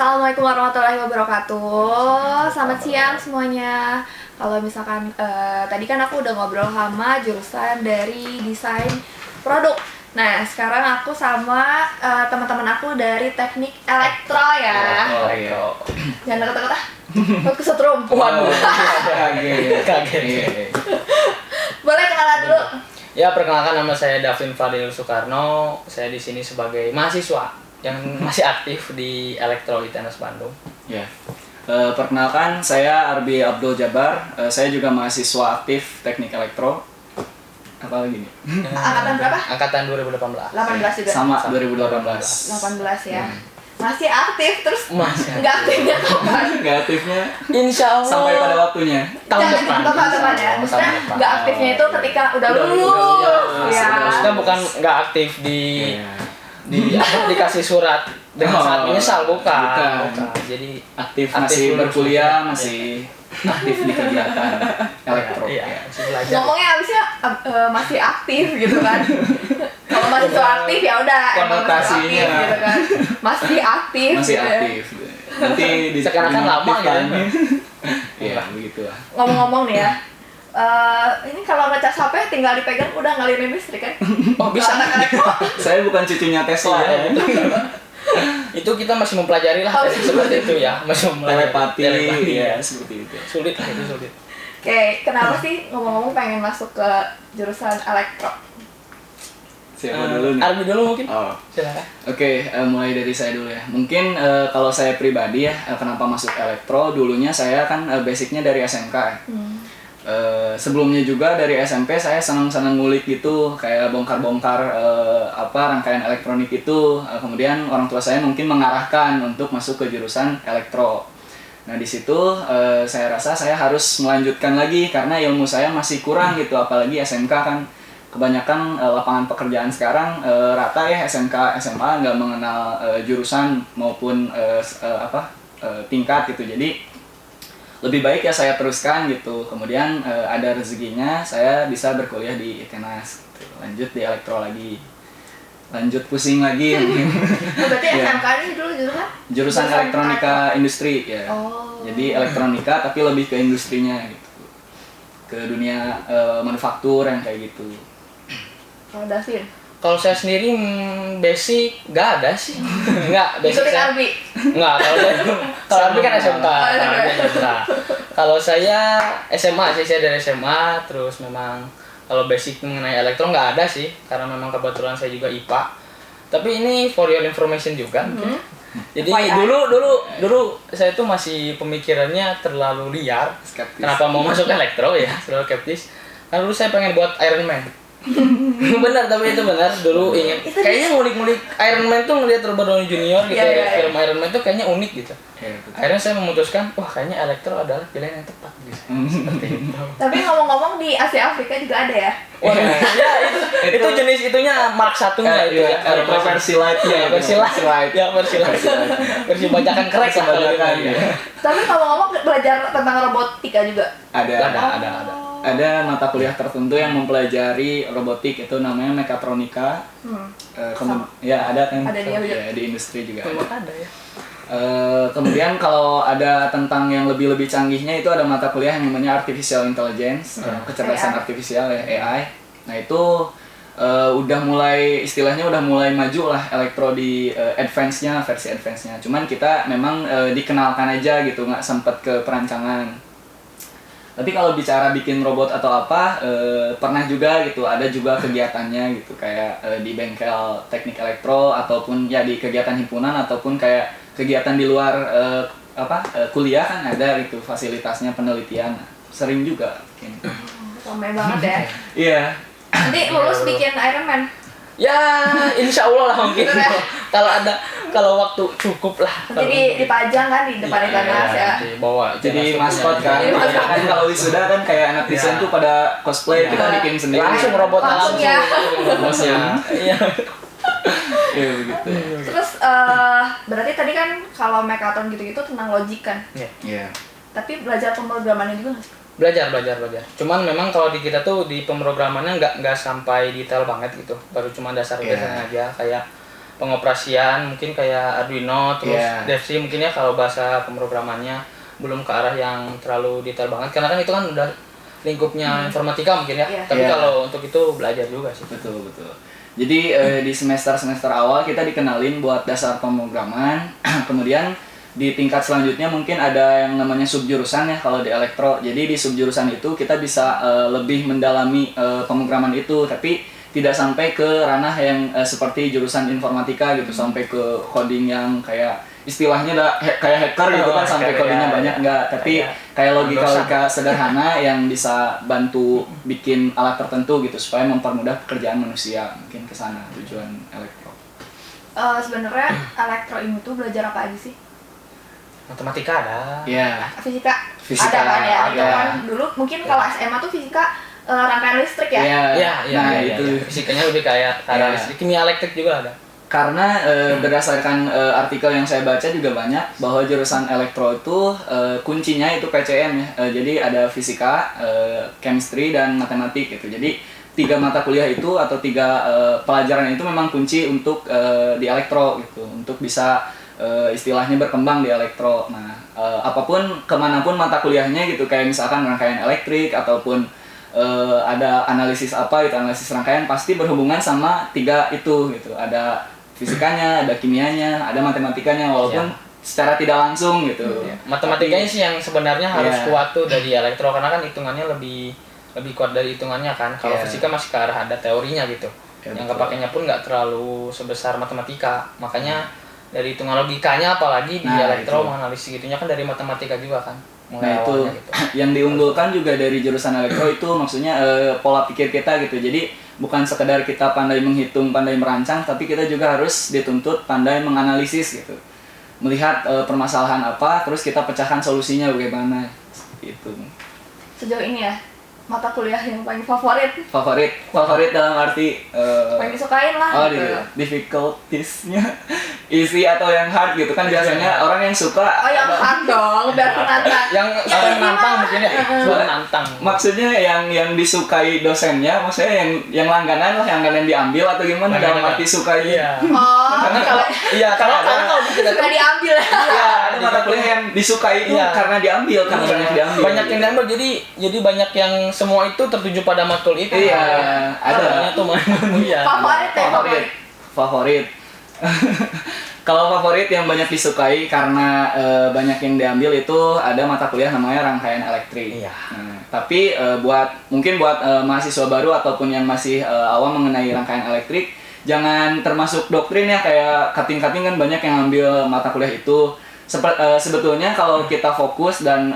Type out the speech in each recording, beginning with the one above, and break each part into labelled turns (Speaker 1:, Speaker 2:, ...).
Speaker 1: Assalamualaikum warahmatullahi wabarakatuh. Selamat siang semuanya. Kalau misalkan tadi kan aku udah ngobrol sama jurusan dari desain produk. Nah, sekarang aku sama teman-teman aku dari teknik elektro ya. Jangan deket-deket ah. Aku kesetrum. Waduh.
Speaker 2: Kaget.
Speaker 1: Boleh kenalan dulu.
Speaker 2: Ya, perkenalkan, nama saya Davin Fadil Soekarno. Saya di sini sebagai mahasiswa yang masih aktif di Elektro ITNS Bandung.
Speaker 3: Ya, perkenalkan saya Arbi Abdul Jabar. Saya juga mahasiswa aktif teknik elektro. Apa lagi nih?
Speaker 1: Angkatan berapa?
Speaker 2: Angkatan 2018.
Speaker 1: 18 juga.
Speaker 3: Sama 2018.
Speaker 1: 18 ya. Masih aktif terus.
Speaker 2: Masih
Speaker 1: Nggak aktifnya kapan?
Speaker 3: Nggak aktifnya
Speaker 2: Insya Allah
Speaker 3: sampai pada waktunya.
Speaker 2: tahun
Speaker 1: Jangan
Speaker 2: depan.
Speaker 1: depan ya. Maksudnya
Speaker 2: Tahun depan.
Speaker 1: nggak aktifnya itu ketika udah
Speaker 3: Udah
Speaker 1: lulus. Ya.
Speaker 2: Maksudnya bukan nggak aktif di dikasih surat dengan saat menyesal, bukan. Jadi
Speaker 3: Aktif
Speaker 2: Aktif
Speaker 3: masih
Speaker 2: lulus.
Speaker 3: berkuliah, masih aktif di kegiatan elektro.
Speaker 2: Iya,
Speaker 3: Ya.
Speaker 2: masih belajar.
Speaker 1: Ngomongnya abisnya masih aktif gitu kan. Kalau masih aktif ya udah emang masih aktif
Speaker 3: Konotasinya.
Speaker 1: gitu kan. Masih aktif.
Speaker 3: Masih
Speaker 1: gitu ya.
Speaker 3: aktif. Nanti
Speaker 2: Seakan-akan lama gitu.
Speaker 3: Iya, begitulah.
Speaker 1: Ngomong-ngomong nih ya. Ini kalau ngecas HP tinggal dipegang udah ngalirin listrik kan?
Speaker 2: Oh, bisa.
Speaker 1: Kalau anak elektro.
Speaker 3: Saya bukan cucunya Tesla ya.
Speaker 2: Itu kita masih mempelajari lah seperti itu ya, masih
Speaker 3: Telepati,
Speaker 2: ya.
Speaker 3: ya seperti itu.
Speaker 2: Sulit lah, itu sulit.
Speaker 1: Oke, kenapa sih ngomong-ngomong pengen masuk ke jurusan elektro?
Speaker 3: Siapa dulu nih?
Speaker 2: Arbi dulu mungkin.
Speaker 3: Oh.
Speaker 2: Silakan.
Speaker 3: Oke, mulai dari saya dulu ya. Mungkin kalau saya pribadi ya, kenapa masuk elektro? Dulunya saya kan basicnya dari SMK ya. Sebelumnya juga dari SMP saya senang-senang ngulik gitu, kayak bongkar-bongkar rangkaian elektronik itu. Kemudian orang tua saya mungkin mengarahkan untuk masuk ke jurusan elektro. Nah di situ saya rasa saya harus melanjutkan lagi karena ilmu saya masih kurang gitu, apalagi SMK kan. Kebanyakan lapangan pekerjaan sekarang rata ya SMK, SMA nggak mengenal jurusan maupun tingkat gitu. Jadi lebih baik ya saya teruskan gitu. Kemudian ada rezekinya saya bisa berkuliah di ITNAS gitu. Lanjut di elektro lagi. Lanjut pusing lagi.
Speaker 1: Berarti
Speaker 3: Ya.
Speaker 1: SMK ini dulu
Speaker 3: Jurusan elektronika industri ya.
Speaker 1: Oh.
Speaker 3: Jadi elektronika tapi lebih ke industrinya gitu. Ke dunia manufaktur yang kayak gitu.
Speaker 1: Kalau Davin,
Speaker 2: Kalau saya sendiri basic nggak ada sih. Nggak, basic
Speaker 1: ikutin
Speaker 2: saya.
Speaker 1: Arbi.
Speaker 2: Nggak, kalau Arbi kan SMK. Nah, kalau saya SMA sih, saya dari SMA, terus memang kalau basic mengenai elektro nggak ada sih, karena memang kebetulan saya juga IPA. Tapi ini for your information juga. Jadi
Speaker 1: FYI.
Speaker 2: dulu saya tuh masih pemikirannya terlalu liar.
Speaker 3: Skeptis.
Speaker 2: Kenapa mau masuk elektro ya? Terlalu skeptis. Karena dulu saya pengen buat Iron Man. Benar, tapi itu benar. Dulu ingin kayaknya ngulik-ngulik Iron Man tuh ngeliat Robert Downey Jr. gitu
Speaker 1: Iya,
Speaker 2: ya.
Speaker 1: iya.
Speaker 2: Film Iron Man tuh kayaknya unik gitu.
Speaker 3: Ya, betul.
Speaker 2: Akhirnya saya memutuskan, wah kayaknya elektro adalah pilihan yang tepat gitu. Seperti itu.
Speaker 1: Tapi ngomong-ngomong di Asia Afrika juga ada ya?
Speaker 2: Wah, ya itu jenis itunya Mark satunya itu ya.
Speaker 3: Elektro versi light
Speaker 2: Ya, versi light. Ya, versi light. Versi bajakan crack lah kalau
Speaker 3: Bajakan,
Speaker 2: gitu.
Speaker 3: ya.
Speaker 1: Tapi ngomong-ngomong belajar tentang robotika juga.
Speaker 3: Ada.
Speaker 2: Ada.
Speaker 3: Ada mata kuliah tertentu yang mempelajari robotik, itu namanya mekatronika. Ya ada kan.
Speaker 1: Ada dia juga.
Speaker 3: Ya, di industri juga ada.
Speaker 2: Ada ya.
Speaker 3: Kemudian kalau ada tentang yang lebih canggihnya itu ada mata kuliah yang namanya artificial intelligence, kecerdasan
Speaker 1: AI.
Speaker 3: artifisial ya, AI. Nah itu istilahnya udah mulai maju lah elektro di versi advance-nya. Cuman kita memang dikenalkan aja gitu, nggak sempet ke perancangan. Tapi kalau bicara bikin robot atau apa, pernah juga gitu, ada juga kegiatannya gitu, kayak di bengkel teknik elektro ataupun ya di kegiatan himpunan ataupun kayak kegiatan di luar kuliah kan ada gitu fasilitasnya penelitian. Sering juga bikin.
Speaker 1: Ramai banget ya.
Speaker 3: Iya.
Speaker 1: Nanti lulus bikin Iron Man.
Speaker 2: Ya, insya Allah lah mungkin. Kalau waktu cukup lah.
Speaker 1: Jadi dipajang kan di depan ITNAS ya.
Speaker 2: Bawa.
Speaker 3: Jadi maskot kan.
Speaker 1: Jadi maskot.
Speaker 3: Kan kalau wisuda kan kayak anak desain tuh pada cosplay, kita bikin sendiri.
Speaker 2: Langsung robot
Speaker 1: Langsung ya.
Speaker 3: Bosnya.
Speaker 2: Iya.
Speaker 3: Iya begitu.
Speaker 1: Terus berarti tadi kan kalau mechaton gitu-gitu tentang logik kan.
Speaker 3: Iya.
Speaker 1: Tapi belajar pemrogramannya juga nggak sih?
Speaker 2: Belajar. Cuman memang kalau di kita tuh di pemrogramannya nggak sampai detail banget gitu. Baru cuma dasar-dasarnya aja, kayak pengoperasian mungkin kayak Arduino, terus DevC mungkin ya kalau bahasa pemrogramannya belum ke arah yang terlalu detail banget, karena kan itu kan udah lingkupnya informatika mungkin ya. Tapi kalau untuk itu belajar juga sih.
Speaker 3: Betul. Jadi di semester awal kita dikenalin buat dasar pemrograman, kemudian di tingkat selanjutnya mungkin ada yang namanya subjurusan ya kalau di elektro. Jadi di subjurusan itu kita bisa lebih mendalami pemrograman itu, tapi tidak sampai ke ranah yang seperti jurusan informatika gitu, sampai ke coding yang kayak istilahnya kayak hacker gitu kan, sampai codingnya banyak enggak, tapi kayak logika sederhana yang bisa bantu bikin alat tertentu gitu supaya mempermudah pekerjaan manusia, mungkin ke sana tujuan elektro.
Speaker 1: Sebenarnya elektro ini tuh belajar apa aja sih?
Speaker 2: Matematika ada.
Speaker 1: Fisika ada kan ya? Itu kan dulu mungkin kalau SMA tuh fisika rangkaian listrik ya?
Speaker 3: Nah itu
Speaker 2: fisikanya lebih kayak arah listrik, kimia elektrik juga ada.
Speaker 3: Karena berdasarkan artikel yang saya baca juga banyak bahwa jurusan elektro itu kuncinya itu PCM ya. Jadi ada fisika, chemistry dan matematik gitu. Jadi 3 mata kuliah itu atau 3 pelajaran itu memang kunci untuk di elektro gitu, untuk bisa istilahnya berkembang di elektro. Nah, apapun kemanapun mata kuliahnya gitu, kayak misalkan rangkaian elektrik ataupun ada analisis apa gitu, analisis rangkaian pasti berhubungan sama 3 itu gitu. Ada fisikanya, ada kimianya, ada matematikanya, walaupun secara tidak langsung gitu.
Speaker 2: Matematikanya sih yang sebenarnya harus kuat tuh dari elektro, karena kan hitungannya lebih kuat dari hitungannya kan. Kalau fisika masih ke arah ada teorinya gitu. Yang kepakainya pun nggak terlalu sebesar matematika. Makanya dari hitungan logikanya apalagi di elektro menganalisis gitunya kan dari matematika juga kan.
Speaker 3: Nah itu gitu. Yang diunggulkan juga dari jurusan elektro itu maksudnya pola pikir kita gitu. Jadi bukan sekedar kita pandai menghitung, pandai merancang, tapi kita juga harus dituntut pandai menganalisis gitu. Melihat permasalahan apa, terus kita pecahkan solusinya bagaimana gitu.
Speaker 1: Sejauh ini ya, mata kuliah yang paling favorit
Speaker 3: dalam arti
Speaker 1: paling disukain lah gitu.
Speaker 3: Difficulties-nya easy atau yang hard gitu kan, biasanya orang yang suka
Speaker 1: yang hard dong, biar penantang.
Speaker 2: yang nantang mungkin ya, nantang.
Speaker 3: Maksudnya yang disukai dosennya, maksudnya yang langganan lah, yang kalian diambil atau gimana dalam arti sukai.
Speaker 1: Kalau suka diambil.
Speaker 3: Ada mata kuliah yang disukai itu karena diambil, karena banyak diambil.
Speaker 2: Banyak yang diambil, jadi banyak yang semua itu tertuju pada matkul itu.
Speaker 3: Ada.
Speaker 2: Tuh
Speaker 3: Favorit. Kalau favorit yang banyak disukai karena banyak yang diambil itu ada mata kuliah namanya rangkaian elektrik. Nah, tapi buat mahasiswa baru ataupun yang masih awam mengenai rangkaian elektrik, jangan termasuk doktrin ya, kayak cutting kan banyak yang ambil mata kuliah itu. Sebetulnya kalau kita fokus dan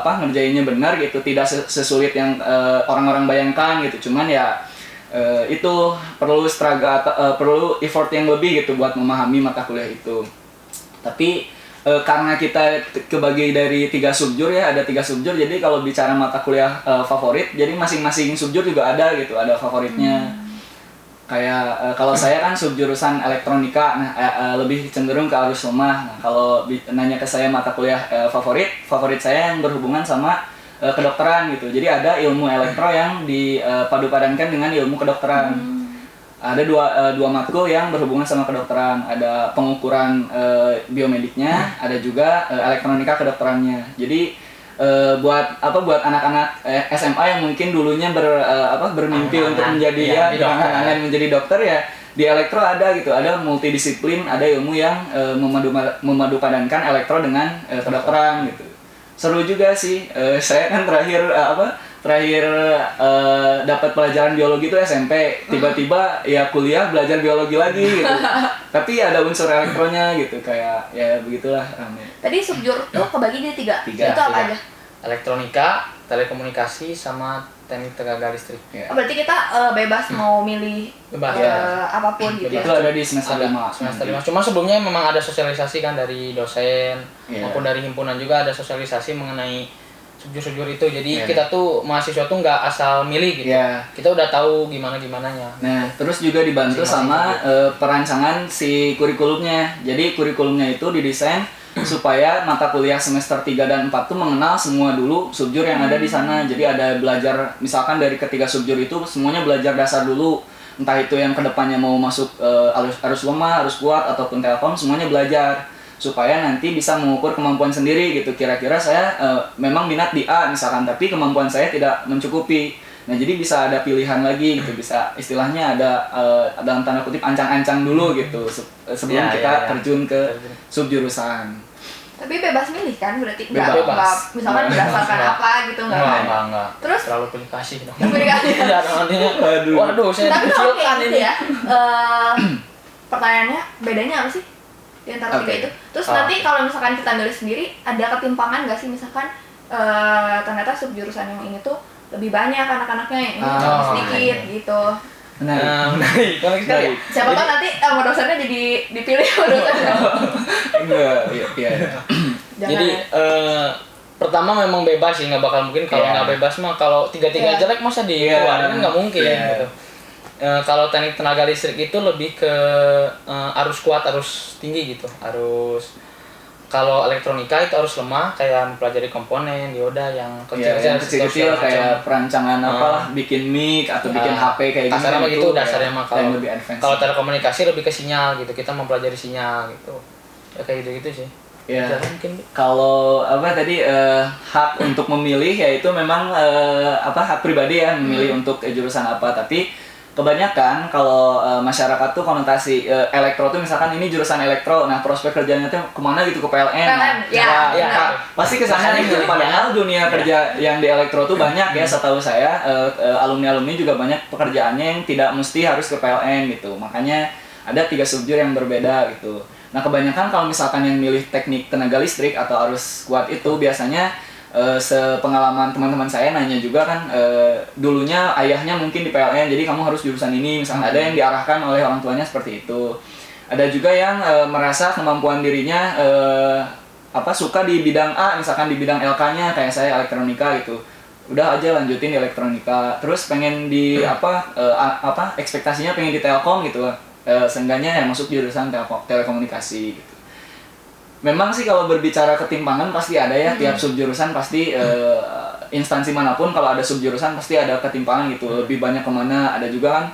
Speaker 3: ngerjainnya benar gitu, tidak sesulit yang orang-orang bayangkan gitu. Cuman ya itu perlu perlu effort yang lebih gitu buat memahami mata kuliah itu. Tapi karena kita kebagi dari 3 subjur ya, ada 3 subjur, jadi kalau bicara mata kuliah favorit, jadi masing-masing subjur juga ada gitu, ada favoritnya. Kayak kalau saya kan subjurusan elektronika, lebih cenderung ke arus lemah. Nah, kalau nanya ke saya mata kuliah favorit saya yang berhubungan sama kedokteran gitu. Jadi ada ilmu elektro yang dipadu-padankan dengan ilmu kedokteran. Ada dua matkul yang berhubungan sama kedokteran. Ada pengukuran biomediknya, ada juga elektronika kedokterannya. Jadi buat anak-anak SMA yang mungkin dulunya bermimpi untuk menjadi menjadi dokter ya, di elektro ada gitu, ada multidisiplin, ada ilmu yang memadu-padankan elektro dengan kedokteran gitu. Seru juga sih. Saya kan terakhir dapat pelajaran biologi itu SMP, tiba-tiba ya kuliah belajar biologi lagi gitu. Tapi ada unsur elektronya gitu, kayak ya begitulah rame.
Speaker 1: Tadi subjur tuh kebagi jadi 3. Itu apa aja?
Speaker 2: Elektronika, telekomunikasi, sama teknik tenaga listrik.
Speaker 1: Berarti kita bebas mau milih apapun gitu.
Speaker 3: Itu ada di semester 5.
Speaker 2: Cuma sebelumnya memang ada sosialisasi kan dari dosen maupun dari himpunan juga ada sosialisasi mengenai subjur-subjur itu. Jadi kita tuh mahasiswa tuh nggak asal milih gitu. Kita udah tahu gimana-gimananya.
Speaker 3: Nah, terus juga dibantu sama perancangan si kurikulumnya. Jadi kurikulumnya itu didesain supaya mata kuliah semester 3 dan 4 tuh mengenal semua dulu subjur yang ada di sana. Jadi ada belajar, misalkan dari ketiga subjur itu semuanya belajar dasar dulu. entah itu yang kedepannya mau masuk arus lemah, arus kuat ataupun telkom, semuanya belajar supaya nanti bisa mengukur kemampuan sendiri gitu. Kira-kira saya memang minat di A misalkan, tapi kemampuan saya tidak mencukupi. Nah jadi bisa ada pilihan lagi gitu, bisa istilahnya ada dalam tanda kutip ancang-ancang dulu gitu sebelum kita terjun ke subjurusan.
Speaker 1: Tapi bebas milih kan berarti?
Speaker 3: Bebas.
Speaker 1: Misalkan berdasarkan apa gitu
Speaker 2: Enggak.
Speaker 1: Terus?
Speaker 2: Terlalu pilih kasih dong.
Speaker 1: Pilih kasih.
Speaker 2: Iya, nantinya. Waduh, saya
Speaker 1: tapi kalau
Speaker 2: dikucilkan
Speaker 1: kayak gitu
Speaker 2: ini.
Speaker 1: ya, pertanyaannya bedanya apa sih di antara tiga itu? Terus nanti kalau misalkan kita milih sendiri, ada ketimpangan nggak sih misalkan ternyata subjurusan yang ini tuh lebih banyak anak-anaknya, yang ini lebih sedikit gitu.
Speaker 2: Menarik. Sekali.
Speaker 1: Siapa tahu nanti sama dosennya jadi dipilih sama dosennya.
Speaker 3: Enggak, iya.
Speaker 2: Jadi pertama memang bebas sih, nggak bakal mungkin kalau nggak bebas mah, kalau tiga-tiga jelek masa dikeluarin nggak mungkin gitu. Kalau teknik tenaga listrik itu lebih ke arus kuat, arus tinggi gitu, arus. Kalau elektronika itu harus lemah, kayak mempelajari komponen, dioda yang
Speaker 3: kecil-kecil kayak perancangan apalah, bikin mic atau bikin HP kayak gitu.
Speaker 2: Kasarnya gitu dasarnya mah.
Speaker 3: Kalau
Speaker 2: telekomunikasi lebih ke sinyal gitu, kita mempelajari sinyal gitu. Ya kayak gitu-gitu sih.
Speaker 3: Ya. Kalau hak untuk memilih yaitu memang hak pribadi ya, memilih untuk jurusan apa, tapi kebanyakan kalau masyarakat tuh konotasi elektro tuh misalkan ini jurusan elektro, nah prospek kerjanya tuh kemana gitu, ke PLN. Pasti kesana gitu. Padahal dunia kerja yang di elektro tuh banyak ya, setahu saya alumni juga banyak pekerjaannya yang tidak mesti harus ke PLN gitu. Makanya ada 3 subjur yang berbeda gitu. Nah kebanyakan kalau misalkan yang milih teknik tenaga listrik atau arus kuat itu biasanya sepengalaman teman-teman saya nanya juga kan, dulunya ayahnya mungkin di PLN, jadi kamu harus jurusan ini misalnya. Ada yang diarahkan oleh orang tuanya seperti itu. Ada juga yang merasa kemampuan dirinya suka di bidang A, misalkan di bidang LK-nya kayak saya elektronika gitu. Udah aja lanjutin di elektronika. Terus pengen di ekspektasinya pengen di Telkom gitu. Seenggaknya yang masuk jurusan telekomunikasi gitu. Memang sih kalau berbicara ketimpangan pasti ada ya, tiap subjurusan pasti instansi manapun kalau ada subjurusan pasti ada ketimpangan gitu, lebih banyak kemana. Ada juga kan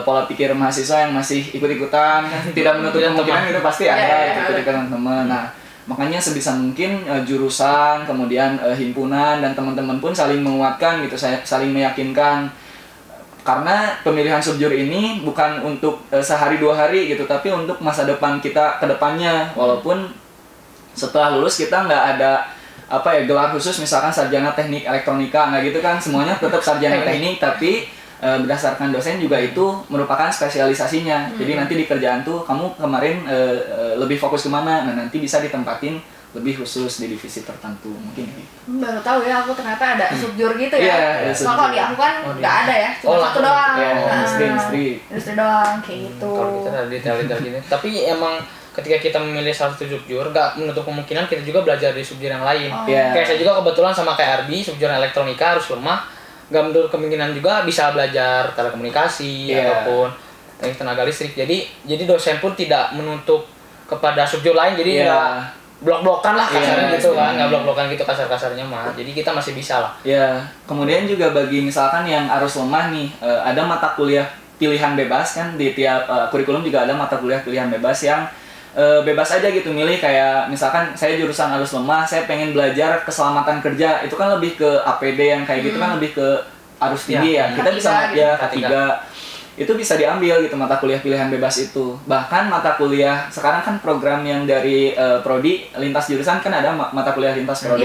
Speaker 3: pola pikir mahasiswa yang masih ikut-ikutan, tidak menutup kemungkinan itu pasti ada ikut-ikutan teman. Nah makanya sebisa mungkin jurusan, kemudian himpunan dan teman-teman pun saling menguatkan gitu, saling meyakinkan. Karena pemilihan subjur ini bukan untuk sehari 2 hari gitu, tapi untuk masa depan kita ke depannya. Walaupun setelah lulus kita nggak ada gelar khusus misalkan sarjana teknik elektronika, nggak gitu kan, semuanya tetap sarjana teknik, tapi berdasarkan dosen juga itu merupakan spesialisasinya. Jadi nanti di kerjaan tuh kamu kemarin lebih fokus kemana, nah nanti bisa ditempatin lebih khusus di divisi tertentu mungkin.
Speaker 1: Baru tahu ya aku ternyata ada subjur gitu ya. Soalnya kalau di aku kan nggak ada ya, cuma satu doang. Industri doang kayak gitu.
Speaker 2: Kalau kita ada detail-detail gini. Tapi emang ketika kita memilih salah satu subjur, nggak menutup kemungkinan kita juga belajar di subjur yang lain. Kayak saya juga kebetulan sama kayak Arbi, subjur elektronika harus lemah. Nggak menutup kemungkinan juga bisa belajar telekomunikasi ataupun teknik tenaga listrik. Jadi dosen pun tidak menutup kepada subjur lain. Jadi nggak blok-blokan lah kasarnya gitu kan, nggak blok-blokan gitu kasar-kasarnya mah. Jadi kita masih bisa lah.
Speaker 3: Ya, kemudian juga bagi misalkan yang arus lemah nih, ada mata kuliah pilihan bebas kan, di tiap kurikulum juga ada mata kuliah pilihan bebas yang bebas aja gitu milih. Kayak misalkan saya jurusan arus lemah, saya pengen belajar keselamatan kerja, itu kan lebih ke APD yang kayak gitu kan, lebih ke arus tinggi ya. Kita bisa K3 itu bisa diambil gitu mata kuliah pilihan bebas itu. Bahkan mata kuliah sekarang kan program yang dari prodi lintas jurusan kan ada mata kuliah lintas prodi.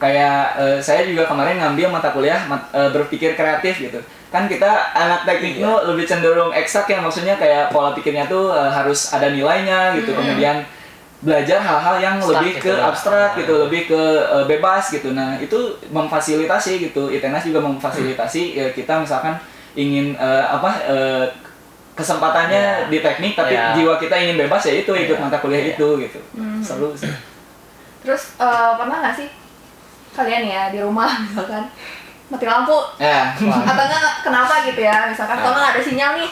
Speaker 3: Kayak saya juga kemarin ngambil mata kuliah berpikir kreatif gitu. Kan kita anak teknik lebih cenderung eksak ya, maksudnya kayak pola pikirnya tuh harus ada nilainya gitu. Kemudian belajar hal-hal yang lebih ke abstrak gitu, lebih ke bebas gitu. Nah, itu memfasilitasi gitu. ITENAS juga memfasilitasi kita misalkan ingin kesempatannya di teknik tapi jiwa kita ingin bebas, ya itu ikut mata kuliah itu gitu. Seru sih.
Speaker 1: Terus pernah nggak sih kalian ya di rumah misalkan mati lampu atau enggak kenapa gitu ya, misalkan kalau nggak ada sinyal nih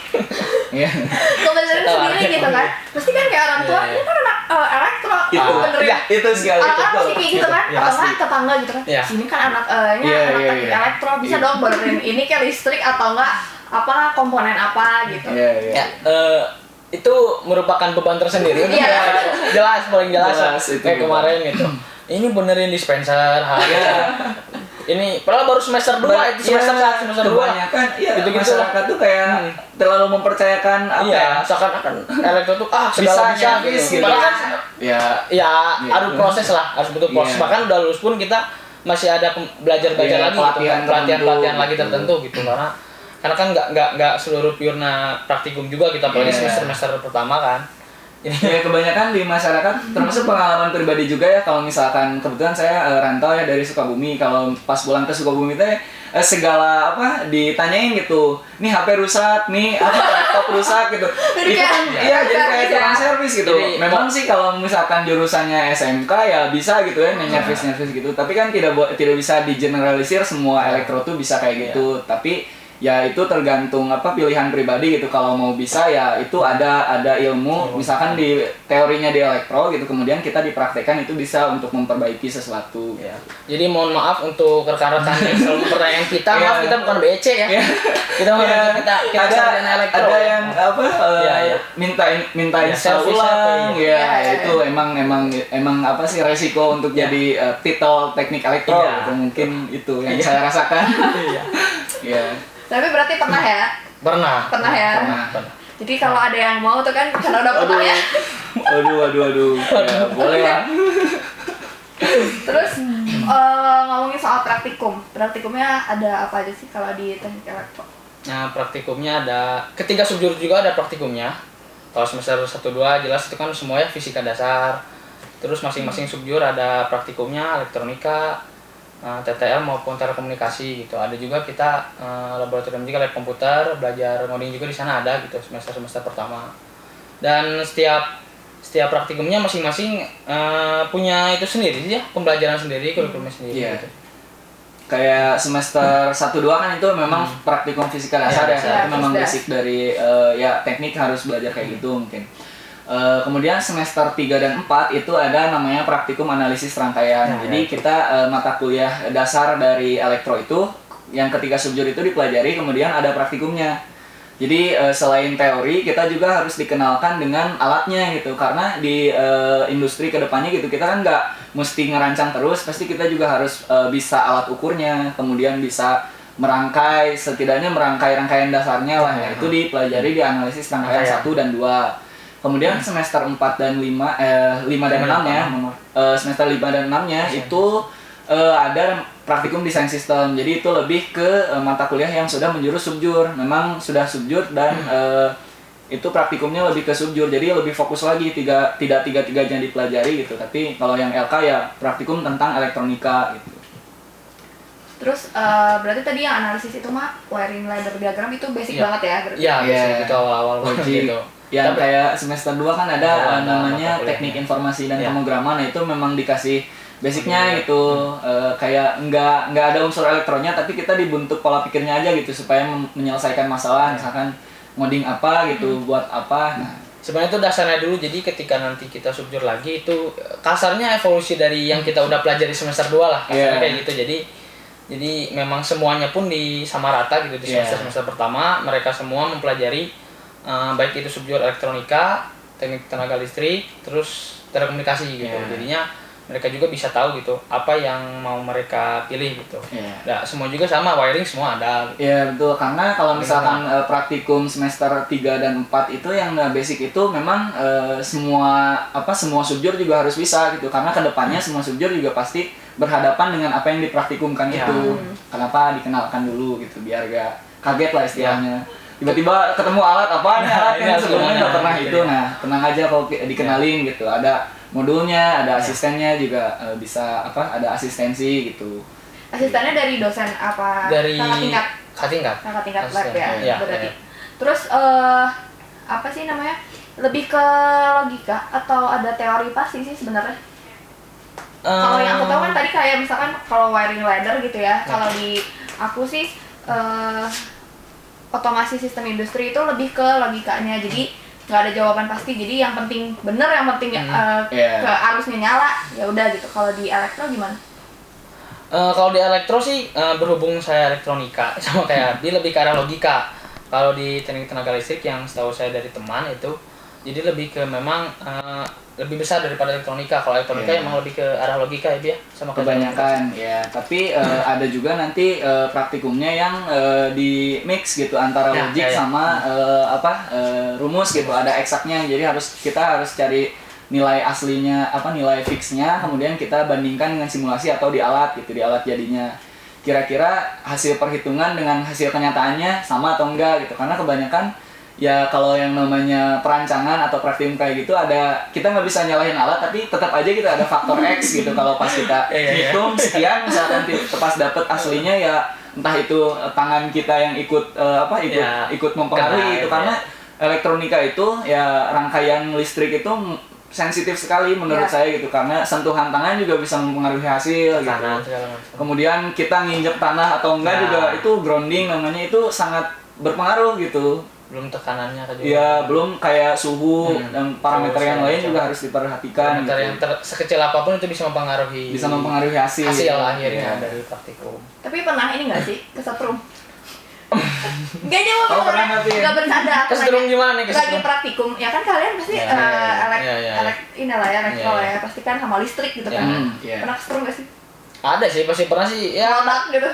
Speaker 1: kalau benerin sendiri gitu kan, pasti kan kayak orang tua ini kan anak elektro benerin
Speaker 3: itu segala itu
Speaker 1: pasti kayak gitu kan, atau nggak tetangga gitu kan, sini kan anak teknik elektro bisa dong benerin ini kayak listrik atau enggak apa komponen apa gitu.
Speaker 2: Ya, itu merupakan beban tersendiri. Jelas, paling jelas kayak kemarin gitu. Ini benerin dispenser, ini padahal baru semester 2 itu semester 1 semester 2
Speaker 3: kebanyakan gitu masyarakat tuh kayak terlalu mempercayakan
Speaker 2: seakan-akan elektro tuh segala bisa gitu. Padahal kan harus proses lah, harus betul proses. Bahkan udah lulus pun kita masih ada belajar lagi pelatihan lagi tertentu gitu, karena kan nggak seluruh purna praktikum juga kita apalagi semester pertama kan.
Speaker 3: Ya kebanyakan di masyarakat, termasuk pengalaman pribadi juga ya, kalau misalkan kebetulan saya rantau ya dari Sukabumi, kalau pas pulang ke Sukabumi teh segala ditanyain gitu, nih HP rusak, nih laptop rusak gitu. Itu kan jadi kayak tukang servis gitu. Jadi, memang sih kalau misalkan jurusannya SMK ya bisa gitu ya nyervis gitu, tapi kan tidak bisa digeneralisir semua elektro tuh bisa kayak gitu. Tapi ya itu tergantung pilihan pribadi gitu. Kalau mau bisa ya itu ada ilmu, misalkan di teorinya di elektro gitu, kemudian kita dipraktekkan itu bisa untuk memperbaiki sesuatu.
Speaker 2: Jadi mohon maaf untuk rekan-rekan yang selalu pertanyaan kita, maaf kita bukan BC ya. Kita kita sarjana elektro. Ada yang minta install ulang itu emang resiko untuk jadi titel teknik elektro gitu. Mungkin itu yang saya rasakan.
Speaker 1: Tapi berarti pernah ya? Pernah ya?
Speaker 3: Pernah.
Speaker 1: Jadi kalau ada yang mau tuh kan karena udah pernah ya?
Speaker 3: Aduh. Ya, boleh lah.
Speaker 1: Terus ngomongin soal praktikumnya ada apa aja sih kalau di teknik elektro?
Speaker 2: Nah, praktikumnya ada ketiga subjur juga ada praktikumnya. Kalau semester 1-2 jelas itu kan semuanya fisika dasar. Terus masing-masing subjur ada praktikumnya elektronika, TTL maupun telekomunikasi gitu. Ada juga kita laboratorium juga lab komputer, belajar ngoding juga di sana ada gitu semester pertama. Dan setiap praktikumnya masing-masing punya itu sendiri ya, pembelajaran sendiri, kurikulumnya sendiri gitu.
Speaker 3: Kayak semester 1-2 kan itu memang praktikum fisika dasar itu memang basic dari teknik harus belajar kayak gitu mungkin. Kemudian semester 3 dan 4 itu ada namanya praktikum analisis rangkaian. Jadi kita mata kuliah dasar dari elektro itu yang ketiga subjur itu dipelajari, kemudian ada praktikumnya. Jadi selain teori kita juga harus dikenalkan dengan alatnya gitu, karena di industri kedepannya gitu kita kan nggak mesti ngerancang terus, pasti kita juga harus bisa alat ukurnya, kemudian bisa setidaknya merangkai rangkaian dasarnya lah ya. Itu dipelajari di analisis rangkaian 1 dan 2. Kemudian semester 4 dan 5 dan 6-nya, semester 5 dan 6-nya itu ada praktikum desain sistem. Jadi itu lebih ke mata kuliah yang sudah menjurus subjur. Memang sudah subjur dan itu praktikumnya lebih ke subjur. Jadi lebih fokus lagi, tidak tiga-tiganya dipelajari gitu. Tapi kalau yang LK ya praktikum tentang elektronika gitu.
Speaker 1: Terus berarti tadi yang analisis itu wiring ladder diagram itu basic banget ya berarti?
Speaker 2: Iya, basic itu awal-awal gitu.
Speaker 3: Yang kayak semester 2 kan ada namanya teknik informasi dan pemrograman. Nah itu memang dikasih basicnya gitu. Kayak nggak ada unsur elektronya, tapi kita dibentuk pola pikirnya aja gitu supaya menyelesaikan masalah. Misalkan ngoding apa gitu, buat apa. Nah
Speaker 2: sebenarnya itu dasarnya dulu, jadi ketika nanti kita subjur lagi itu kasarnya evolusi dari yang kita udah pelajari semester 2 lah kasarnya kayak gitu. Jadi memang semuanya pun sama rata gitu di semester pertama mereka semua mempelajari baik itu subjur elektronika, teknik tenaga listrik, terus telekomunikasi gitu. Jadinya mereka juga bisa tahu gitu apa yang mau mereka pilih gitu. Nah, semua juga sama, wiring semua ada gitu.
Speaker 3: Iya betul, karena kalau misalkan praktikum semester 3 dan 4 itu yang basic itu memang semua subjur juga harus bisa gitu. Karena kedepannya semua subjur juga pasti berhadapan dengan apa yang dipraktikumkan itu. Kenapa dikenalkan dulu gitu, biar gak kaget lah istilahnya. Tiba-tiba ketemu alat yang sebelumnya nggak pernah itu. Nah tenang aja kalau dikenalin gitu, ada modulnya, ada asistennya juga, bisa ada asistensi gitu.
Speaker 1: Asistennya dari dosen apa?
Speaker 2: Dari kakak
Speaker 1: tingkat lab ya berarti. Terus apa sih namanya, lebih ke logika atau ada teori pasti sih sebenarnya? Kalau yang aku tahu kan tadi kayak misalkan kalau wiring ladder gitu ya, kalau di aku sih otomasi sistem industri itu lebih ke logikanya, jadi nggak ada jawaban pasti, jadi yang penting bener, yang penting ke arusnya nyala ya udah gitu. Kalau di elektro gimana?
Speaker 2: Kalau di elektro sih berhubung saya elektronika sama kayak dia lebih ke arah logika. Kalau di teknik tenaga listrik yang setahu saya dari teman itu, jadi lebih ke memang lebih besar daripada elektronika. Kalau elektronika emang lebih ke arah logika ya dia sama
Speaker 3: kebanyakan ya. Tapi ada juga nanti praktikumnya yang di mix gitu antara logik sama rumus gitu. Ada eksaknya. Jadi kita harus cari nilai aslinya nilai fixnya, kemudian kita bandingkan dengan simulasi atau di alat gitu, di alat jadinya. Kira-kira hasil perhitungan dengan hasil kenyataannya sama atau enggak gitu. Karena kebanyakan ya kalau yang namanya perancangan atau praktikum kayak gitu kita nggak bisa nyalahin alat, tapi tetap aja kita ada faktor X gitu. Kalau pas kita hitung sekian misalkan pas dapet aslinya ya entah itu tangan kita yang ikut mempengaruhi itu. Karena elektronika itu ya rangkaian listrik itu sensitif sekali menurut saya gitu, karena sentuhan tangan juga bisa mempengaruhi hasil gitu. Kemudian kita nginjek tanah atau enggak juga itu grounding namanya, itu sangat berpengaruh gitu.
Speaker 2: Belum tekanannya kan juga.
Speaker 3: Iya, belum kayak suhu dan parameter yang lain juga harus diperhatikan.
Speaker 2: Parameter
Speaker 3: gitu.
Speaker 2: yang sekecil apapun itu bisa mempengaruhi
Speaker 3: hasil
Speaker 2: akhirnya dari praktikum.
Speaker 1: Tapi pernah ini nggak sih kesetrum? Gak jawab,
Speaker 3: nggak
Speaker 1: bercanda.
Speaker 2: Kesetrum gimana nih
Speaker 1: kesetrum? Lagi praktikum, ya kan kalian pasti elektro lah ya, pasti kan sama listrik gitu kan. Pernah kesetrum nggak sih?
Speaker 2: Ada sih, pasti pernah sih. Ya
Speaker 1: meledak gitu.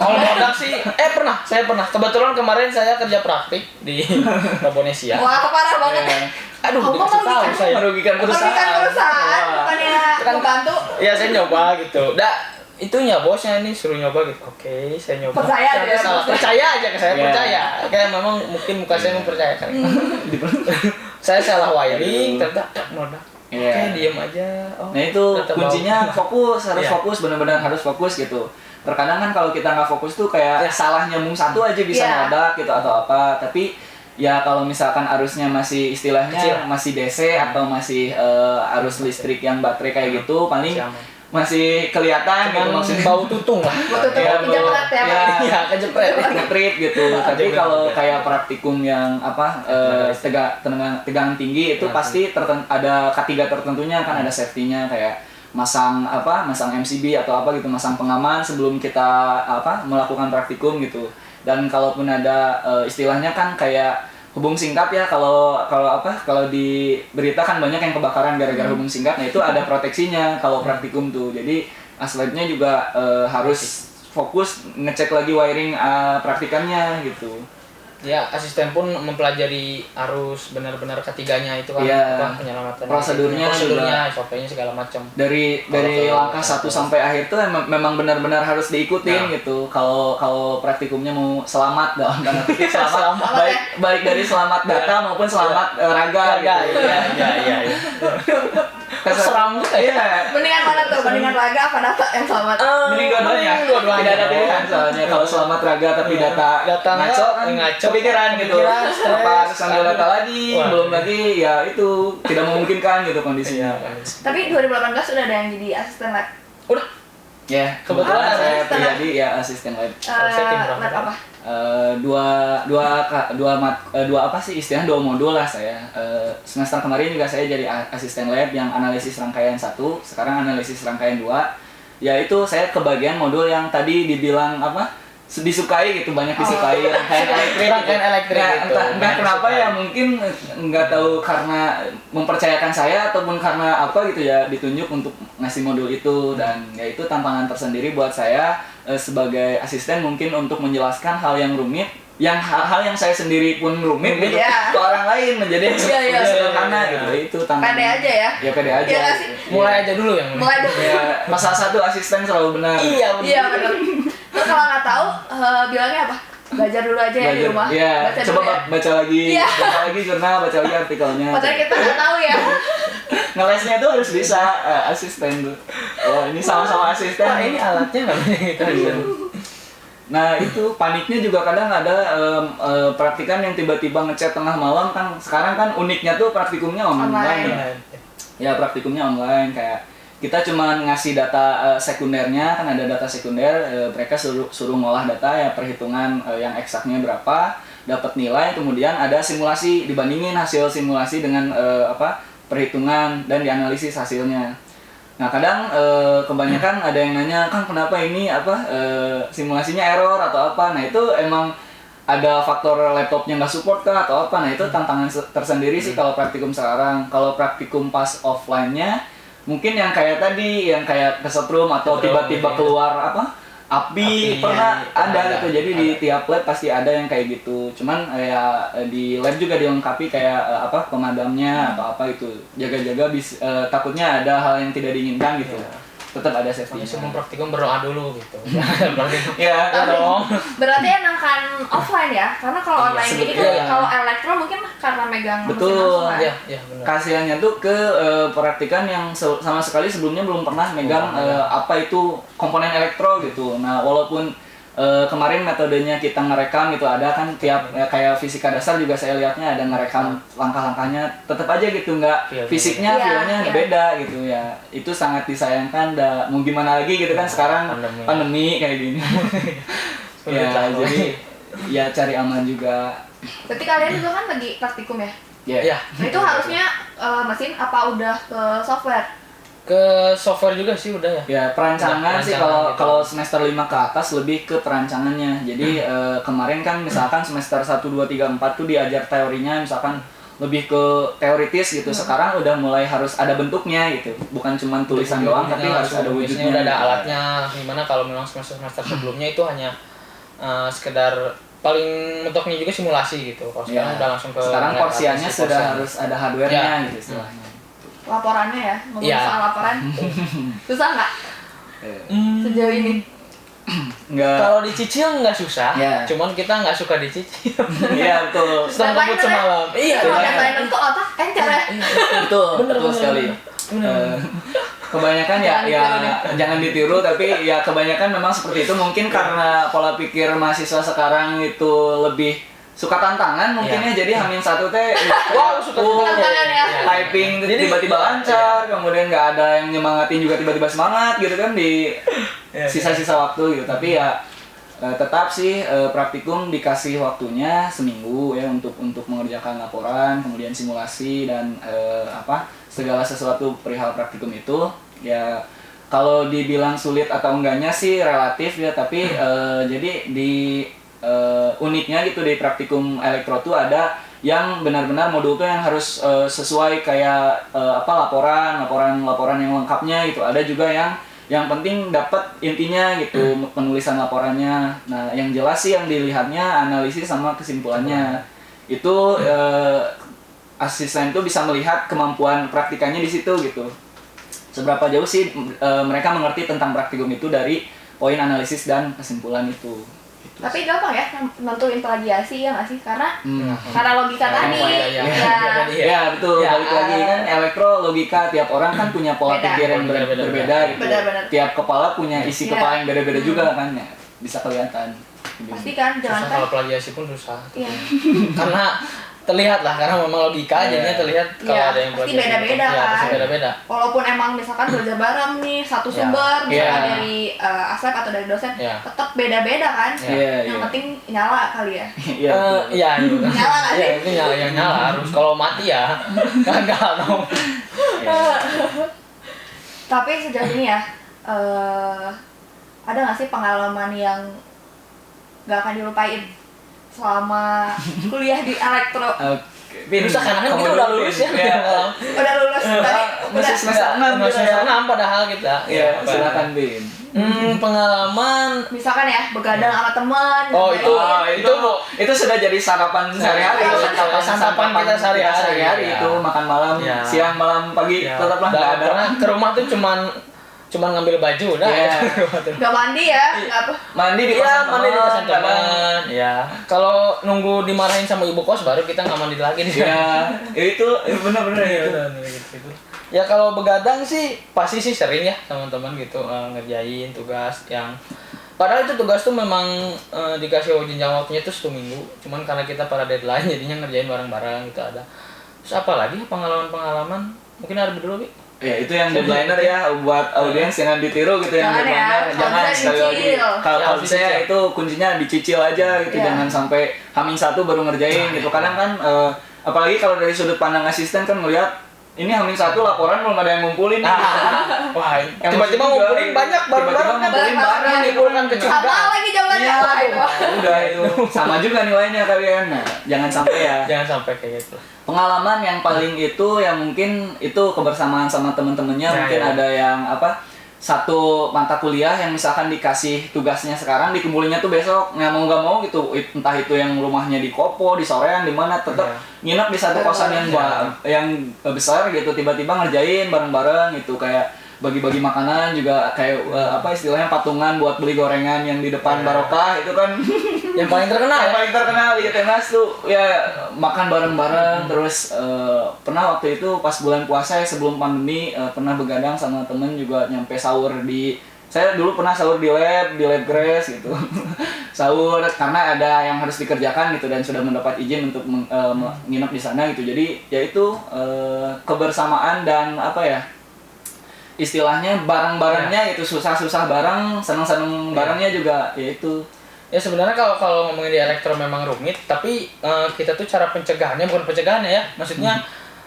Speaker 2: Kalau meledak sih, saya pernah. Kebetulan kemarin saya kerja praktik di Indonesia.
Speaker 1: Wah, parah banget.
Speaker 2: Aduh, dikasih tahu saya.
Speaker 3: Merugikan
Speaker 1: perusahaan, bukannya membantu.
Speaker 2: Iya, saya nyoba gitu. Itunya bosnya ini suruh nyoba gitu. Oke, saya nyoba.
Speaker 1: Percaya
Speaker 2: aja ke saya, percaya. Kayak memang mungkin muka saya mempercayakan. Saya salah wiring, ternyata meledak. Oke, diam aja.
Speaker 3: Nah itu kuncinya fokus, fokus, benar-benar harus fokus gitu. Terkadang kan kalau kita nggak fokus tuh kayak salah nyambung satu aja bisa meledak gitu atau apa. Tapi ya kalau misalkan arusnya masih istilahnya masih DC atau masih arus listrik yang baterai kayak gitu, paling masih kelihatan gitu, maksudnya
Speaker 2: bau tutung lah.
Speaker 3: Kejepret gitu. Tapi kalau kayak praktikum yang tegangan tinggi itu pasti ada K3 tertentunya kan, ada safety-nya kayak masang MCB atau apa gitu, masang pengaman sebelum kita melakukan praktikum gitu. Dan kalaupun ada istilahnya kan kayak hubung singkat ya, kalau di berita kan banyak yang kebakaran gara-gara hubung singkat. Nah itu ada proteksinya kalau praktikum tuh. Jadi asletnya juga harus fokus ngecek lagi wiring praktikannya gitu.
Speaker 2: Ya, asisten pun mempelajari arus benar-benar ketiganya itu kan, penyelamatan
Speaker 3: prosedurnya
Speaker 2: SOP-nya segala macam.
Speaker 3: Dari langkah 1 sampai akhir tuh memang benar-benar harus diikutin gitu. Kalau praktikumnya mau selamat dalam tanda kutip selamat baik dari selamat data maupun selamat raga gitu. Iya.
Speaker 2: Seram
Speaker 3: ya.
Speaker 1: Mendingan mana tuh? Mendingan raga apa data yang selamat?
Speaker 3: Mending dua-duanya. Tidak ada pilihan soalnya. Kalau selamat raga tapi data ngaco kepikiran gitu. Apa harus ambil data lagi? Belum lagi ya itu tidak memungkinkan gitu kondisinya.
Speaker 1: Tapi 2018 udah ada yang jadi asisten lab.
Speaker 2: Udah.
Speaker 3: Ya, kebetulan saya pribadi ya asisten lab.
Speaker 1: Lab apa?
Speaker 3: Dua modul lah saya. Semester kemarin juga saya jadi asisten lab yang analisis rangkaian 1, sekarang analisis rangkaian 2. Ya itu saya kebagian modul yang tadi dibilang disukai gitu, banyak disukai rangkaian elektrik gitu. Entah kenapa ya, mungkin nggak tahu karena mempercayakan saya ataupun karena apa gitu ya, ditunjuk untuk ngasih modul itu. Dan ya itu tantangan tersendiri buat saya sebagai asisten, mungkin untuk menjelaskan hal yang rumit, hal yang saya sendiri pun rumit gitu, ke orang lain menjadi sederhana gitu. Itu tantangan.
Speaker 1: Pede aja ya.
Speaker 3: Ya pede aja.
Speaker 2: Mulai aja dulu yang
Speaker 1: mulai dulu.
Speaker 3: Ya, masa 1 asisten selalu benar.
Speaker 1: Iya benar. Terus kalau nggak tahu bilangnya apa? Belajar dulu aja ya di rumah.
Speaker 3: Iya. Coba baca lagi jurnal, baca lagi artikelnya.
Speaker 1: Padahal kita nggak tahu ya.
Speaker 3: Ngelesnya tuh harus bisa asisten tuh. Oh ini sama-sama asisten.
Speaker 2: Ini alatnya namanya gitu.
Speaker 3: Nah itu paniknya juga kadang ada praktikan yang tiba-tiba ngechat tengah malam kan. Sekarang kan uniknya tuh praktikumnya online. Ya praktikumnya online, kayak kita cuma ngasih data sekundernya, kan ada data sekunder, mereka suruh ngolah data ya, perhitungan yang eksaknya berapa, dapat nilai, kemudian ada simulasi, dibandingin hasil simulasi dengan perhitungan dan dianalisis hasilnya. Nah kadang kebanyakan ada yang nanya, kan kenapa ini simulasinya error atau apa. Nah itu emang ada faktor laptopnya nggak support kah atau apa. Nah itu tantangan tersendiri sih kalau praktikum sekarang. Kalau praktikum pas offline-nya mungkin yang kayak tadi, yang kayak kesetrum atau tiba-tiba keluar api pernah ada gitu. Jadi di tiap lab pasti ada yang kayak gitu. Cuman ya di lab juga dilengkapi kayak pemadamnya atau apa itu. Jaga-jaga takutnya ada hal yang tidak diinginkan gitu. Tetap ada safety.
Speaker 2: Sebelum praktikum berdoa dulu gitu.
Speaker 3: Ya,
Speaker 1: dong. Berarti enakan offline ya, karena kalau online ini kan kalau elektro mungkin karena megang mesin langsung kan.
Speaker 2: Iya, benar.
Speaker 3: Kasihannya tuh ke praktikan yang sama sekali sebelumnya belum pernah megang apa itu komponen elektro gitu. Nah, walaupun kemarin metodenya kita ngerekam gitu, ada kan tiap kayak fisika dasar juga saya lihatnya ada ngerekam langkah-langkahnya, tetap aja gitu nggak fisiknya feelnya beda gitu ya. Itu sangat disayangkan. Mau gimana lagi gitu kan sekarang pandemi kayak gini. Ya jadi ya cari aman juga.
Speaker 1: Berarti kalian juga kan lagi praktikum ya?
Speaker 3: Iya.
Speaker 1: Nah, itu harusnya mesin apa udah ke software?
Speaker 2: Ke software juga sih udah ya.
Speaker 3: Ya perancangan sih kalau
Speaker 2: gitu.
Speaker 3: kalau semester 5 ke atas lebih ke perancangannya. Jadi kemarin kan misalkan semester 1 2 3 4 tuh diajar teorinya misalkan lebih ke teoritis gitu. Sekarang udah mulai harus ada bentuknya gitu. Bukan cuma tulisan doang tapi harus ada wujudnya.
Speaker 2: Udah ada alatnya. Gimana kalau memang semester sebelumnya itu hanya sekedar paling mentoknya juga simulasi gitu. Kalau sekarang udah langsung ke
Speaker 3: sekarang porsiannya sudah harus ada hardware-nya gitu istilahnya.
Speaker 1: Laporannya ya, ngomong soal laporan susah nggak sejauh ini?
Speaker 3: Nggak.
Speaker 2: Kalau dicicil nggak susah, cuman kita nggak suka dicicil.
Speaker 3: Iya betul.
Speaker 2: Setengah ngebut semalam. Iya.
Speaker 1: Deadline itu otak encer ya.
Speaker 3: Betul sekali. Kebanyakan ya jangan ditiru, tapi ya kebanyakan memang seperti itu. Mungkin karena pola pikir mahasiswa sekarang itu lebih suka tantangan mungkin ya, jadi H-1 teh
Speaker 2: suka tantangan
Speaker 3: ya. Typing tiba-tiba lancar, kemudian nggak ada yang nyemangatin juga tiba-tiba semangat gitu kan di sisa-sisa waktu gitu. Tapi ya tetap sih praktikum dikasih waktunya seminggu ya untuk mengerjakan laporan, kemudian simulasi dan segala sesuatu perihal praktikum itu. Ya kalau dibilang sulit atau enggaknya sih relatif ya, tapi jadi di uniknya gitu di praktikum elektro tuh ada yang benar-benar modul tuh yang harus sesuai kayak laporan yang lengkapnya gitu. Ada juga yang penting dapat intinya gitu, penulisan laporannya. Nah, yang jelas sih yang dilihatnya analisis sama kesimpulannya. Itu asisten tuh bisa melihat kemampuan praktikannya di situ gitu. Seberapa jauh sih mereka mengerti tentang praktikum itu dari poin analisis dan kesimpulan itu.
Speaker 1: Tapi gampang ya nentuin plagiasi ya nggak sih? Karena logika tadi
Speaker 3: ya betul. Balik lagi kan elektro logika tiap orang kan punya pola pikir yang berbeda gitu. Tiap kepala punya isi kepala yang beda-beda juga kan ya, bisa kelihatan.
Speaker 1: Pasti kan jangan
Speaker 2: kalau plagiasi pun susah. Karena terlihat lah, karena memang logika jadinya terlihat kalau ada yang
Speaker 1: pasti beda-beda kan.
Speaker 2: Pasti beda-beda.
Speaker 1: Walaupun emang misalkan belajar bareng nih satu sumber misalkan dari Asep atau dari dosen, tetap beda-beda kan. Yang penting nyala kali ya.
Speaker 2: Iya.
Speaker 1: Nyala nggak sih?
Speaker 2: Itu nyala harus. Kalau mati ya gagal dong.
Speaker 1: Tapi sejauh ini ya ada nggak sih pengalaman yang nggak akan dilupain selama kuliah di elektro?
Speaker 2: Bisa karena kan kita udah lulus ya.
Speaker 1: Udah lulus tadi.
Speaker 3: Masih semester 6
Speaker 2: padahal kita.
Speaker 3: Iya, silakan Bin.
Speaker 2: Pengalaman
Speaker 1: misalkan ya begadang sama teman.
Speaker 3: Itu sudah jadi sarapan sehari-hari.
Speaker 2: Santapan kita sehari-hari
Speaker 3: itu makan malam, siang, malam, pagi tetaplah enggak ada.
Speaker 2: Karena ke rumah tuh cuman ngambil baju udah
Speaker 1: nggak mandi ya, nggak apa
Speaker 3: mandi di kosan
Speaker 2: teman ya. Kalau nunggu dimarahin sama ibu kos baru kita nggak mandi lagi nih
Speaker 3: ya. Itu benar-benar
Speaker 2: gitu. Ya kalau begadang sih pasti sih sering ya teman-teman gitu ngerjain tugas yang padahal itu tugas tuh memang dikasih jenjang waktunya tuh 1 minggu, cuman karena kita pada deadline jadinya ngerjain bareng-bareng gitu ada. Terus apa lagi pengalaman mungkin ada dulu Bi?
Speaker 3: Ya itu yang deadliner ya, buat audiens jangan ditiru gitu yang deadliner. Jangan sekali lagi. Kalau saya itu kuncinya dicicil aja gitu, jangan sampai H-1 baru ngerjain gitu. Kadang kan apalagi kalau dari sudut pandang asisten kan ngelihat ini H-1 laporan belum ada yang ngumpulin nih.
Speaker 2: Wah,
Speaker 3: Yang
Speaker 2: tiba-tiba
Speaker 3: maksud juga,
Speaker 2: ngumpulin banyak barang-barang kan.
Speaker 3: ngumpulin barang,
Speaker 2: menimbulkan
Speaker 1: Sama
Speaker 2: kecurigaan.
Speaker 1: lagi jawabannya.
Speaker 3: Iya,
Speaker 1: Wah, itu.
Speaker 3: udah itu sama juga nilainya kalian. Nah, jangan sampai ya.
Speaker 2: Jangan sampai kayak gitu.
Speaker 3: Pengalaman yang paling itu yang mungkin itu kebersamaan sama temen-temennya.
Speaker 2: Nah,
Speaker 3: Mungkin
Speaker 2: iya.
Speaker 3: ada yang satu mata kuliah yang misalkan dikasih tugasnya sekarang dikumpulinnya tuh besok nggak mau gitu, entah itu yang rumahnya di Kopo, di Soreang, di mana, tetap nginep di satu kosan yang besar gitu, tiba-tiba ngerjain bareng-bareng gitu, kayak bagi-bagi makanan juga, kayak istilahnya patungan buat beli gorengan yang di depan Barokah itu kan.
Speaker 2: Yang paling terkenal
Speaker 3: Yang
Speaker 2: ya.
Speaker 3: paling terkenal di Tenas tuh ya, makan bareng-bareng. Terus pernah waktu itu pas bulan puasa sebelum pandemi, pernah begadang sama temen juga, nyampe sahur saya dulu pernah sahur di lab Grace gitu. Sahur karena ada yang harus dikerjakan gitu, dan sudah mendapat izin untuk nginep di sana gitu. Jadi ya itu kebersamaan dan istilahnya barang-barangnya itu, susah-susah barang, seneng-seneng barangnya juga, yaitu
Speaker 2: Ya sebenarnya kalau ngomongin di elektro memang rumit, tapi kita tuh cara pencegahannya bukan pencegahannya ya, maksudnya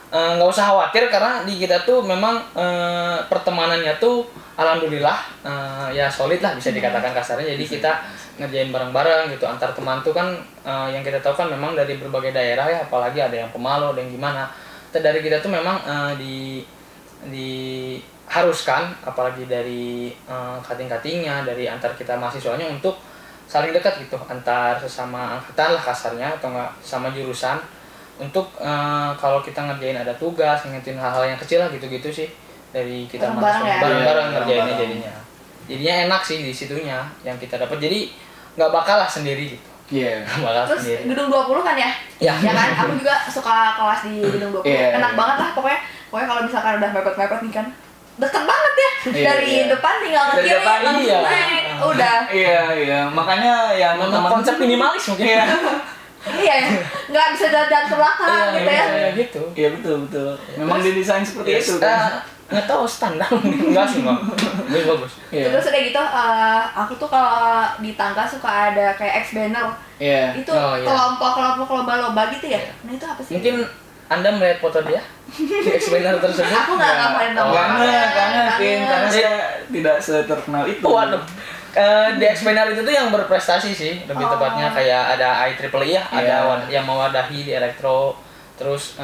Speaker 2: nggak usah khawatir, karena di kita tuh memang pertemanannya tuh alhamdulillah ya solid lah, bisa dikatakan kasarnya. Jadi kita ngerjain bareng-bareng gitu antar teman tuh kan, yang kita tahu kan memang dari berbagai daerah ya, apalagi ada yang Pemalu, ada yang gimana. Dari kita tuh memang diharuskan, apalagi dari kating-katingnya, dari antar kita mahasiswanya untuk saling dekat gitu, antar sesama angkatan lah kasarnya, atau enggak sama jurusan, untuk kalau kita ngerjain ada tugas, ngingetin hal-hal yang kecil lah gitu-gitu sih, dari kita bareng-bareng ngerjainnya jadinya enak sih di situnya yang kita dapat, jadi nggak bakal lah sendiri gitu.
Speaker 3: Iya.
Speaker 1: Terus gedung 20 kan ya?
Speaker 2: Ya.
Speaker 1: Ya kan? Aku juga suka kelas di gedung 20. Enak banget lah pokoknya kalau misalkan udah mepet-mepet nih kan. Deket banget ya. Dari depan tinggal ke kiri langsung naik. Udah.
Speaker 3: Iya. Makanya yang
Speaker 2: konsep minimalis mungkin.
Speaker 3: Iya.
Speaker 1: Iya ya. Nggak bisa jalan ke belakang gitu ya.
Speaker 2: Iya gitu.
Speaker 3: Iya betul. Memang didesain seperti itu kan.
Speaker 2: Nggak tahu standar enggak sih, Bang. Bagus.
Speaker 1: Terus udah gitu, aku tuh kalau di tangga suka ada kayak X banner.
Speaker 3: Iya.
Speaker 1: Itu kelompok lomba-lomba gitu ya. Nah, itu apa sih?
Speaker 2: Mungkin Anda melihat foto dia di X-Banner tersebut?
Speaker 1: Aku nggak ngapain tahu.
Speaker 3: Karena saya tidak seterkenal itu.
Speaker 2: Waduh. Di X-Banner itu tuh yang berprestasi sih, lebih tepatnya kayak ada IEEE ya, ada yang mewadahi di elektro. Terus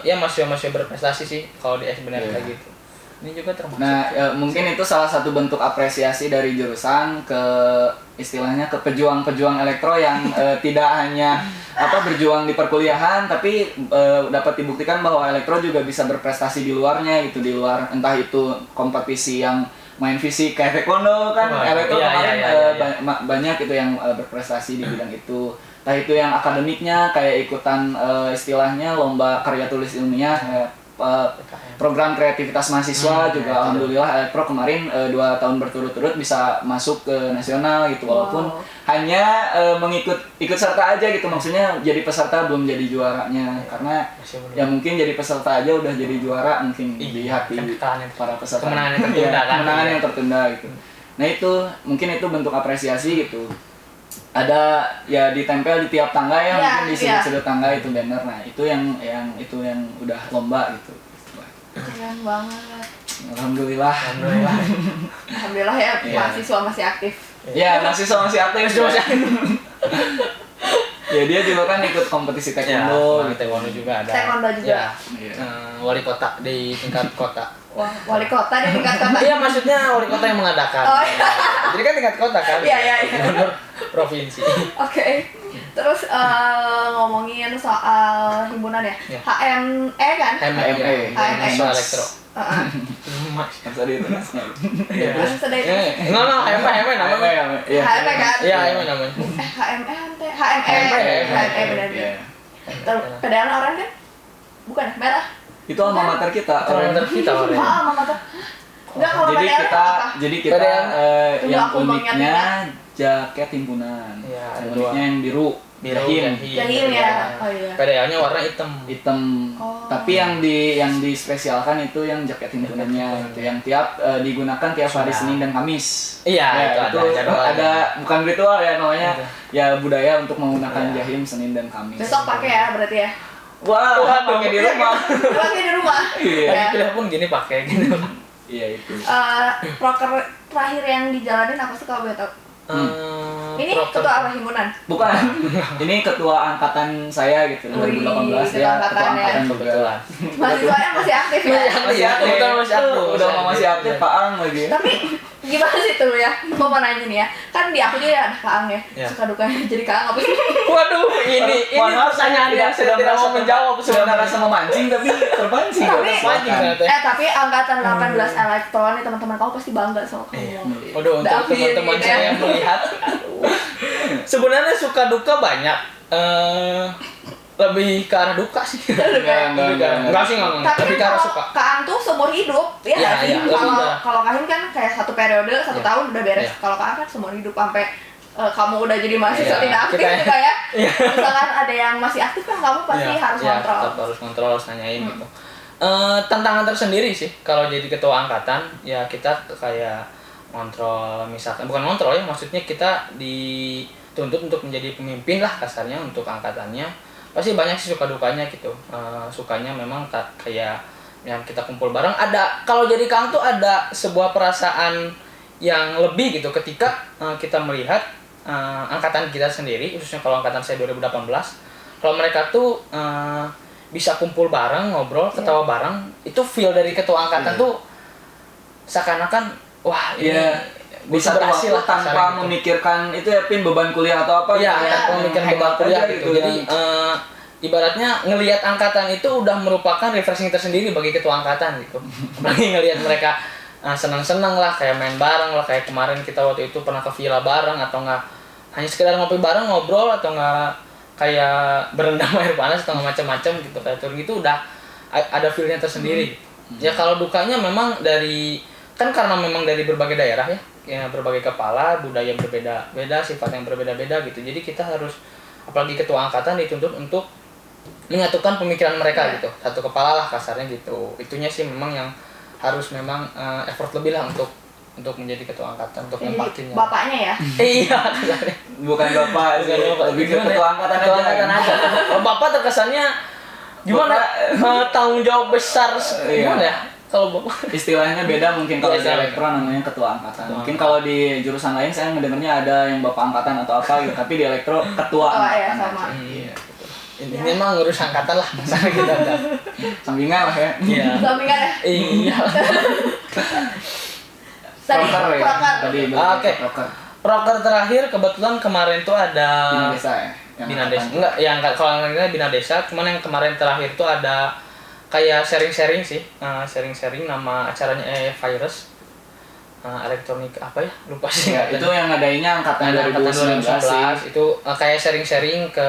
Speaker 2: ya masih berprestasi sih kalau di X-Banner kayak gitu. Ini juga termasuk.
Speaker 3: Nah, mungkin itu salah satu bentuk apresiasi dari jurusan ke istilahnya ke pejuang-pejuang elektro yang tidak hanya berjuang di perkuliahan, tapi dapat dibuktikan bahwa elektro juga bisa berprestasi di luarnya gitu, di luar, entah itu kompetisi yang main fisik kayak taekwondo kan, elektro kemarin banyak itu yang berprestasi di bidang itu. Entah itu yang akademiknya kayak ikutan istilahnya lomba karya tulis ilmiah, program kreativitas mahasiswa juga alhamdulillah elektro kemarin 2 tahun berturut-turut bisa masuk ke nasional gitu, walaupun hanya ikut serta aja gitu, maksudnya jadi peserta belum jadi juaranya, karena ya mungkin jadi peserta aja udah jadi juara mungkin di hati para peserta, kemenangan yang tertunda gitu. Nah itu mungkin itu bentuk apresiasi gitu, ada ya ditempel di tiap tangga ya, mungkin di sudut tangga itu banner. Nah itu yang udah lomba gitu.
Speaker 1: Keren banget.
Speaker 3: Alhamdulillah
Speaker 1: ya, mahasiswa masih aktif.
Speaker 3: Ya mahasiswa masih aktif. Ya dia juga kan ikut kompetisi taekwondo.
Speaker 2: Taekwondo juga ada.
Speaker 1: Taekwondo juga.
Speaker 2: Wali kota di tingkat kota.
Speaker 1: Wah, wali kota di tingkat kota.
Speaker 2: Iya, maksudnya wali kota yang mengadakan.
Speaker 1: Oh, iya.
Speaker 2: Jadi kan tingkat kota kan.
Speaker 1: Iya.
Speaker 2: Gubernur provinsi.
Speaker 1: Oke. Terus ngomongin soal himpunan ya. HME kan?
Speaker 2: HME. Mahasiswa elektro.
Speaker 3: Masa dia itu nasnya.
Speaker 1: Terus ada itu.
Speaker 2: Enggak, HME namanya.
Speaker 1: HME kan?
Speaker 2: Iya, HME namanya.
Speaker 1: HME benar. Terus keadaan orang kan? Bukan, merah.
Speaker 3: Itu alma mater kita.
Speaker 2: Alma
Speaker 1: mater. Enggak, kalau
Speaker 3: jadi kita yang uniknya jaket himpunan. Yang uniknya yang biru.
Speaker 1: Jahim ya. Oh iya.
Speaker 2: PDA-nya warna hitam.
Speaker 3: Tapi yang dispesialkan itu yang jaket himpunannya itu yang digunakan tiap hari Senin dan Kamis.
Speaker 2: Iya,
Speaker 3: itu ada bukan ritual ya namanya. Ya budaya untuk menggunakan jahim Senin dan Kamis.
Speaker 1: Besok pakai ya berarti ya.
Speaker 3: Wah, pakai di rumah.
Speaker 1: Pakai di rumah.
Speaker 3: Iya.
Speaker 2: Lagi kuliah pun gini pakai gitu.
Speaker 3: Iya itu.
Speaker 1: Proker terakhir yang dijalanin apa sih kalau boleh tahu? Ini
Speaker 2: Proker.
Speaker 1: ketua apa himpunan?
Speaker 3: Bukan. Ini ketua angkatan saya gitu,
Speaker 1: Wih,
Speaker 3: 2018
Speaker 1: ketua
Speaker 3: ya,
Speaker 1: angkatan
Speaker 3: ketua
Speaker 1: ya.
Speaker 3: angkatan juga.
Speaker 2: Kebetulan.
Speaker 1: Mahasiswanya masih aktif ya?
Speaker 3: Masih aktif.
Speaker 2: Kebetulan masih aktif.
Speaker 3: Udah mau masih aktif, Pak Ang lagi.
Speaker 1: Tapi gimana sih tuh ya? Gue mau nanya nih ya. Kan di aku juga ada Kak Ang ya.
Speaker 2: Ya.
Speaker 1: Suka dukanya jadi Kak Ang apa sih?
Speaker 2: Waduh, ini pertanyaan yang saya tidak mau menjawab
Speaker 3: Sudah
Speaker 2: sebenarnya.
Speaker 3: merasa memancing tapi terpancing.
Speaker 1: Tapi-
Speaker 2: Mancing ternyata.
Speaker 1: Tapi angkatan 18 elektron nih teman-teman kamu pasti bangga sama kamu.
Speaker 2: Waduh, untuk
Speaker 1: David
Speaker 2: teman-teman
Speaker 1: gitu
Speaker 2: saya
Speaker 1: ya.
Speaker 2: yang melihat, sebenarnya suka duka banyak. Lebih ke arah duka sih. Enggak sih, enggak.
Speaker 1: Tapi
Speaker 2: Lebih ke arah
Speaker 1: kalau
Speaker 2: suka.
Speaker 1: Kak Ang tuh seumur hidup, ya
Speaker 2: Iya,
Speaker 1: nggak sih?
Speaker 2: iya, lebih
Speaker 1: Kalau
Speaker 2: ke-
Speaker 1: kalau Kak Hin kan kayak satu periode, 1
Speaker 2: Iya.
Speaker 1: tahun udah beres.
Speaker 2: Iya.
Speaker 1: Kalau Kak Ang kan seumur hidup sampai kamu udah jadi mahasiswa
Speaker 2: Iya,
Speaker 1: tidak aktif
Speaker 2: kita-
Speaker 1: juga ya.
Speaker 2: Iya.
Speaker 1: Misalkan ada yang masih aktif kan kamu pasti harus
Speaker 2: Iya,
Speaker 1: kontrol.
Speaker 2: tetap harus kontrol, harus nanyain gitu. Tantangan tersendiri sih kalau jadi ketua angkatan, ya kita kayak ngontrol, misalkan bukan ngontrol ya, maksudnya kita dituntut untuk menjadi pemimpin lah kasarnya untuk angkatannya. Pasti banyak sih suka dukanya gitu. Sukanya memang kayak yang kita kumpul bareng, ada kalau jadi kang tuh ada sebuah perasaan yang lebih gitu ketika kita melihat angkatan kita sendiri, khususnya kalau angkatan saya 2018, kalau mereka tuh bisa kumpul bareng, ngobrol, ketawa bareng, itu feel dari ketua angkatan tuh seakan-akan wah ini
Speaker 3: Iya. Bisa
Speaker 2: berhasil lah
Speaker 3: tanpa
Speaker 2: kasarnya gitu.
Speaker 3: memikirkan itu ya Pin beban kuliah atau apa
Speaker 2: Iya,
Speaker 3: gitu ya.
Speaker 2: tanpa memikirkan beban
Speaker 3: Hangout
Speaker 2: kuliah
Speaker 3: aja
Speaker 2: gitu. Jadi ibaratnya ngelihat angkatan itu udah merupakan refreshing tersendiri bagi ketua angkatan gitu. Apalagi ngelihat mereka senang-senang lah, kayak main bareng lah, kayak kemarin kita waktu itu pernah ke villa bareng, atau enggak hanya sekedar ngopi bareng, ngobrol, atau enggak kayak berendam air panas atau enggak macam-macam gitu, kayak tur gitu, udah ada feel-nya tersendiri. Ya kalau dukanya memang dari, kan karena memang dari berbagai daerah ya berbagai kepala, budaya berbeda-beda, sifat yang berbeda-beda gitu. Jadi kita harus, apalagi ketua angkatan, dituntut untuk menyatukan pemikiran mereka gitu, satu kepala lah kasarnya gitu. Itunya sih memang yang harus memang effort lebih lah untuk menjadi ketua angkatan, untuk
Speaker 1: Jadi
Speaker 2: nempatinnya.
Speaker 1: bapaknya ya.
Speaker 2: Iya, kasarnya.
Speaker 3: Bukan bapak,
Speaker 2: Bukan bapak.
Speaker 3: lebih ke
Speaker 2: Gimana ya?
Speaker 3: ketua angkatan
Speaker 2: Ketua
Speaker 3: aja.
Speaker 2: angkatan aja. Kalau bapak terkesannya gimana? Tanggung jawab besar gimana ya? Kalau bapak
Speaker 3: Istilahnya beda mungkin kalau
Speaker 2: Iya,
Speaker 3: di
Speaker 2: iya.
Speaker 3: elektro namanya ketua angkatan.
Speaker 2: Ketua
Speaker 3: Mungkin kalau di jurusan lain saya mendengarnya ada yang bapak angkatan atau apa gitu, tapi di elektro ketua
Speaker 1: Oh, iya,
Speaker 3: angkatan.
Speaker 1: sama.
Speaker 3: aja.
Speaker 2: Iya. Ini memang ngurus angkatan lah, kasarnya kita ada.
Speaker 3: Sampingan lah ya.
Speaker 2: Iya.
Speaker 1: Sampingan ya.
Speaker 2: Iya.
Speaker 1: Tadi
Speaker 3: Proker ya.
Speaker 1: proker.
Speaker 3: Tadi
Speaker 2: Oke.
Speaker 3: proker.
Speaker 2: Proker terakhir kebetulan kemarin tuh ada
Speaker 3: Bina desa ya. Yang
Speaker 2: Bina
Speaker 3: angkatan.
Speaker 2: Desa. Enggak, yang kalau yang ini Bina Desa, cuman yang kemarin terakhir tuh ada kayak sharing-sharing sih. Sharing-sharing, nama acaranya Virus. Elektronik apa ya? Lupa sih.
Speaker 3: Ya, itu yang ngadainnya angkatan
Speaker 2: Ada angkatan
Speaker 3: 2019 sih.
Speaker 2: 2019 itu kayak sharing-sharing ke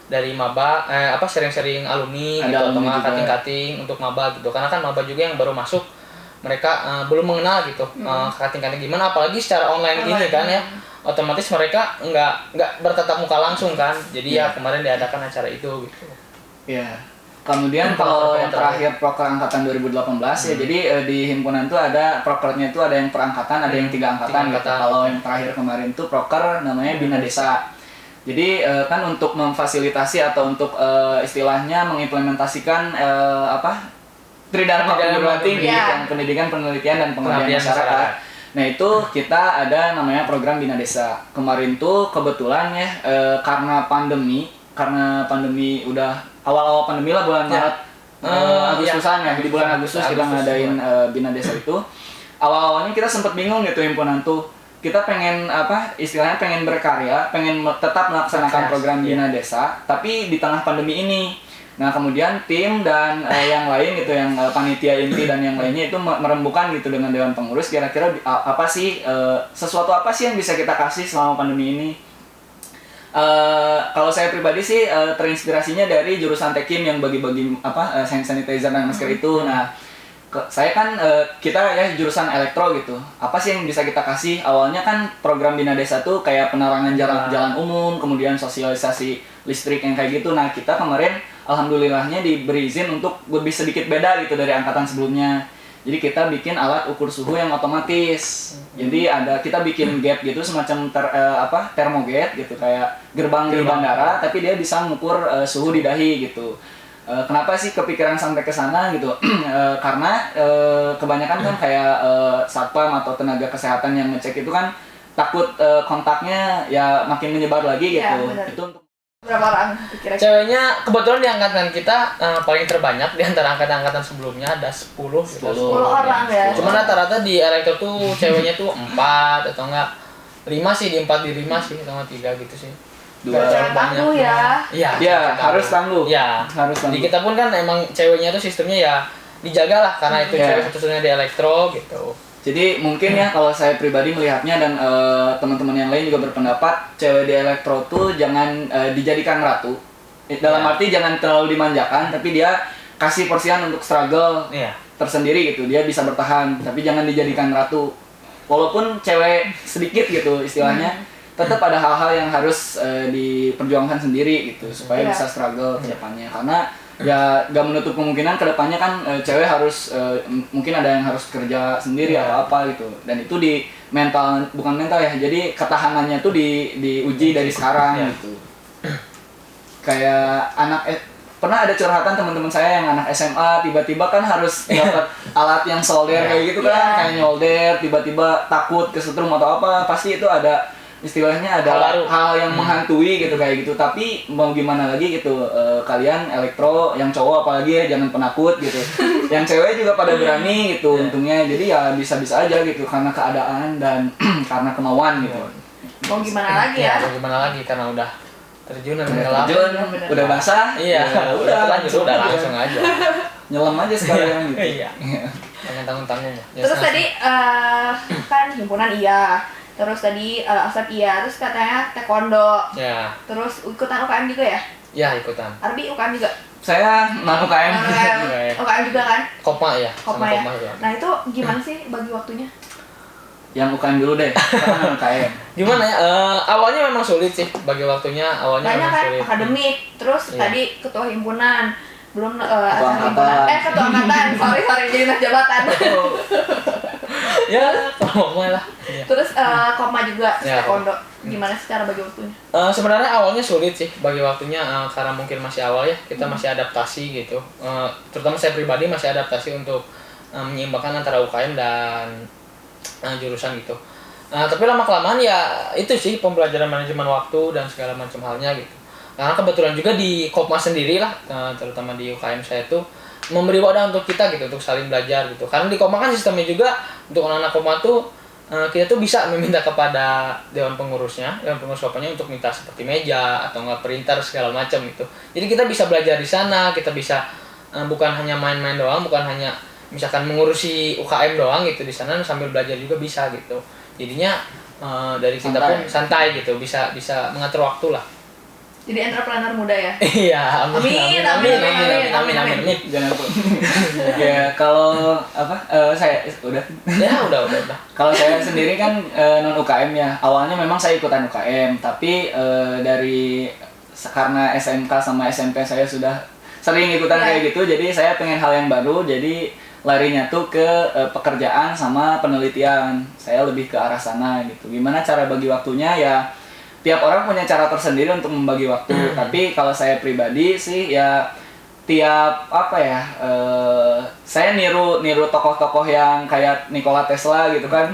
Speaker 2: dari maba, sharing-sharing alumni
Speaker 3: Ada
Speaker 2: gitu, atau
Speaker 3: alumni
Speaker 2: nggak
Speaker 3: juga.
Speaker 2: kating-kating untuk maba gitu, karena kan maba juga yang baru masuk, mereka belum mengenal gitu kating-kating gimana, apalagi secara online gini kan ya, otomatis mereka nggak bertatap muka langsung kan, jadi ya kemarin diadakan acara itu gitu.
Speaker 3: Iya. Kemudian kalau yang terakhir proker angkatan 2018 ya, jadi di himpunan tuh ada prokernya itu ada yang perangkatan, ada yang 3 angkatan gitu.
Speaker 2: angkatan.
Speaker 3: Kalau yang terakhir kemarin tuh proker namanya Bina Desa. Jadi kan untuk memfasilitasi atau untuk istilahnya mengimplementasikan Tridharma perguruan tinggi,
Speaker 1: Iya.
Speaker 3: yang pendidikan, penelitian dan pengabdian
Speaker 2: Pengabdian
Speaker 3: masyarakat.
Speaker 2: masyarakat.
Speaker 3: Nah itu kita ada namanya program Bina Desa. Kemarin tuh kebetulan ya karena pandemi udah awal-awal pandemi lah, bulan
Speaker 2: Ya.
Speaker 3: Maret Agustusan ya, di bulan Agustus kita
Speaker 2: Agustus
Speaker 3: ngadain Bina Desa itu. Awal-awalnya kita sempat bingung gitu himpunan tuh. Kita pengen istilahnya pengen berkarya, pengen tetap melaksanakan
Speaker 2: Berkreasi,
Speaker 3: program
Speaker 2: iya.
Speaker 3: Bina Desa, tapi di tengah pandemi ini. Nah kemudian tim dan yang lain gitu, yang panitia inti dan yang lainnya itu merembukan gitu dengan dewan pengurus, kira-kira apa sih sesuatu apa sih yang bisa kita kasih selama pandemi ini. Kalau saya pribadi sih terinspirasinya dari jurusan Tekim yang bagi-bagi hand sanitizer dan masker itu. Nah saya kan kita ya jurusan elektro gitu. Apa sih yang bisa kita kasih? Awalnya kan program Bina Desa tuh kayak penerangan jalan umum, kemudian sosialisasi listrik yang kayak gitu. Nah kita kemarin alhamdulillahnya diberi izin untuk lebih sedikit beda gitu dari angkatan sebelumnya. Jadi kita bikin alat ukur suhu yang otomatis. Jadi kita bikin gate gitu semacam termogate gitu kayak gerbang di bandara, tapi dia bisa mengukur suhu di dahi gitu. Kenapa sih kepikiran sampai ke sana gitu? Karena kebanyakan kan kayak satpam atau tenaga kesehatan yang ngecek itu kan takut kontaknya ya makin menyebar lagi gitu.
Speaker 1: Ya,
Speaker 3: itu untuk
Speaker 1: berapa orang kira-kira?
Speaker 2: Ceweknya kebetulan di angkatan kita paling terbanyak di antara angkatan-angkatan sebelumnya ada 10
Speaker 1: orang ya.
Speaker 2: Cuman rata-rata di elektro tuh ceweknya tuh 4 atau enggak 5 sih, di 4 di 5 sih atau 3 gitu sih.
Speaker 1: Cewek tangguh ya.
Speaker 2: Iya,
Speaker 3: harus tangguh.
Speaker 2: Iya,
Speaker 3: harus tangguh.
Speaker 2: Di kita pun kan emang ceweknya tuh sistemnya ya dijaga lah karena itu cewek satu-satunya di elektro gitu.
Speaker 3: Jadi mungkin ya kalau saya pribadi melihatnya dan teman-teman yang lain juga berpendapat cewek di elektro tuh jangan dijadikan ratu. Dalam arti jangan terlalu dimanjakan, tapi dia kasih porsian untuk struggle tersendiri gitu. Dia bisa bertahan, tapi jangan dijadikan ratu. Walaupun cewek sedikit gitu istilahnya, tetap ada hal-hal yang harus diperjuangkan sendiri gitu supaya bisa struggle ke depannya. Karena ya gak menutup kemungkinan kedepannya kan cewek harus mungkin ada yang harus kerja sendiri atau apa gitu, dan itu di bukan mental ya, jadi ketahanannya tuh diuji dari sekarang gitu. Kayak pernah ada curhatan teman-teman saya yang anak SMA tiba-tiba kan harus dapat alat yang solder kayak gitu kan, kayak nyolder, tiba-tiba takut kesetrum atau apa, pasti itu ada istilahnya ada hal yang menghantui gitu kayak gitu. Tapi mau gimana lagi gitu, kalian elektro yang cowok apalagi ya jangan penakut gitu. Yang cewek juga pada berani gitu untungnya, jadi ya bisa-bisa aja gitu karena keadaan dan karena kemauan gitu.
Speaker 1: Mau gimana lagi ya?
Speaker 2: Mau gimana lagi karena udah terjun dan
Speaker 3: udah basah.
Speaker 2: Iya, udah lanjut udah langsung aja.
Speaker 3: Nyelam aja sekalian gitu.
Speaker 2: Iya. Jangan tanggung-tanggung.
Speaker 1: Terus tadi kan himpunan terus tadi asap terus katanya taekwondo.
Speaker 2: Ya.
Speaker 1: Terus ikutan UKM juga ya?
Speaker 2: Ya, ikutan.
Speaker 1: Arbi UKM juga?
Speaker 3: Saya UKM.
Speaker 1: UKM juga kan?
Speaker 2: Kopma ya.
Speaker 1: Kopma ya. Nah itu gimana sih bagi waktunya?
Speaker 3: Yang UKM dulu deh, karena UKM.
Speaker 2: Gimana ya? Awalnya memang sulit sih bagi waktunya. Awalnya
Speaker 1: banyak
Speaker 2: memang
Speaker 1: kan
Speaker 2: sulit.
Speaker 1: Akademik, terus tadi ketua himpunan, belum
Speaker 3: ketua
Speaker 1: angkatan, sorry jadi nas jabatan.
Speaker 2: Ya, Kopma lah.
Speaker 1: Terus Kopma juga taekwondo.
Speaker 2: Ya.
Speaker 1: Gimana sih cara bagi waktunya?
Speaker 2: Sebenarnya awalnya sulit sih bagi waktunya karena mungkin masih awal ya, kita masih adaptasi gitu. Terutama saya pribadi masih adaptasi untuk menyeimbangkan antara UKM dan jurusan gitu. Tapi lama-kelamaan ya itu sih pembelajaran manajemen waktu dan segala macam halnya gitu. Karena kebetulan juga di Kopma sendiri lah, terutama di UKM saya tuh memberi wadah untuk kita gitu, untuk saling belajar gitu. Karena di Kopma kan sistemnya juga untuk anak-anak Kopma tuh kita tuh bisa meminta kepada dewan pengurus Kopmanya untuk minta seperti meja atau nggak printer segala macam gitu. Jadi kita bisa belajar di sana, kita bisa bukan hanya main-main doang, bukan hanya misalkan mengurusi UKM doang gitu di sana, sambil belajar juga bisa gitu. Jadinya dari kita pun santai gitu, bisa mengatur waktu lah.
Speaker 1: Jadi entrepreneur muda ya?
Speaker 2: Iya,
Speaker 1: amin.
Speaker 3: Jangan lupa. Ya kalau saya udah.
Speaker 2: Ya udah.
Speaker 3: Kalau saya sendiri kan non UKM ya. Awalnya memang saya ikutan UKM, tapi karena SMK sama SMP saya sudah sering ikutan kayak gitu, jadi saya pengen hal yang baru, jadi larinya tuh ke pekerjaan sama penelitian. Saya lebih ke arah sana gitu. Gimana cara bagi waktunya ya? Tiap orang punya cara tersendiri untuk membagi waktu. Tapi kalau saya pribadi sih ya saya niru tokoh-tokoh yang kayak Nikola Tesla gitu kan.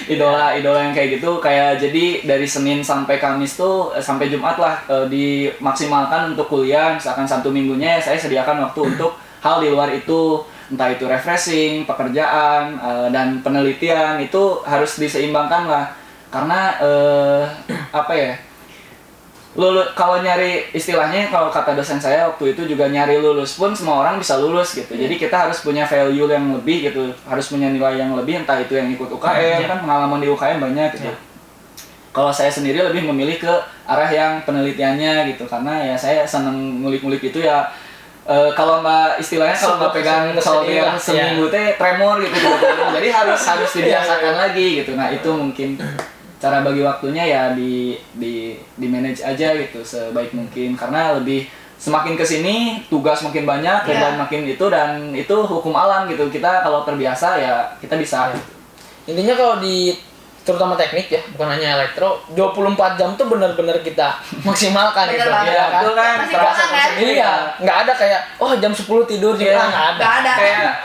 Speaker 3: idola yang kayak gitu, kayak jadi dari Senin sampai Kamis tuh sampai Jumat lah dimaksimalkan untuk kuliah. Misalkan Sabtu Minggunya saya sediakan waktu untuk hal di luar itu, entah itu refreshing, pekerjaan, dan penelitian. Itu harus diseimbangkan lah. Karena kalau nyari istilahnya, kalau kata dosen saya waktu itu juga nyari lulus pun semua orang bisa lulus gitu. Jadi kita harus punya value yang lebih gitu, harus punya nilai yang lebih, entah itu yang ikut UKM, kan pengalaman di UKM banyak gitu. Kalau saya sendiri lebih memilih ke arah yang penelitiannya gitu, karena ya saya seneng ngulik-ngulik itu ya. Kalau nggak pegang solder seminggu teh tremor gitu. Jadi harus dibiasakan lagi gitu. Nah itu mungkin cara bagi waktunya ya di manage aja gitu sebaik mungkin, karena lebih semakin kesini tugas makin banyak, dan makin dan itu hukum alam gitu. Kita kalau terbiasa ya kita bisa.
Speaker 2: Intinya kalau di terutama teknik ya, bukan hanya elektro, 24 jam tuh benar-benar kita maksimalkan gitu.
Speaker 1: Ya,
Speaker 3: kan? Itu kan terasa tersendiri
Speaker 2: ya. Nggak ada kayak jam 10 tidur gitu, nggak ada.
Speaker 1: Nggak ada.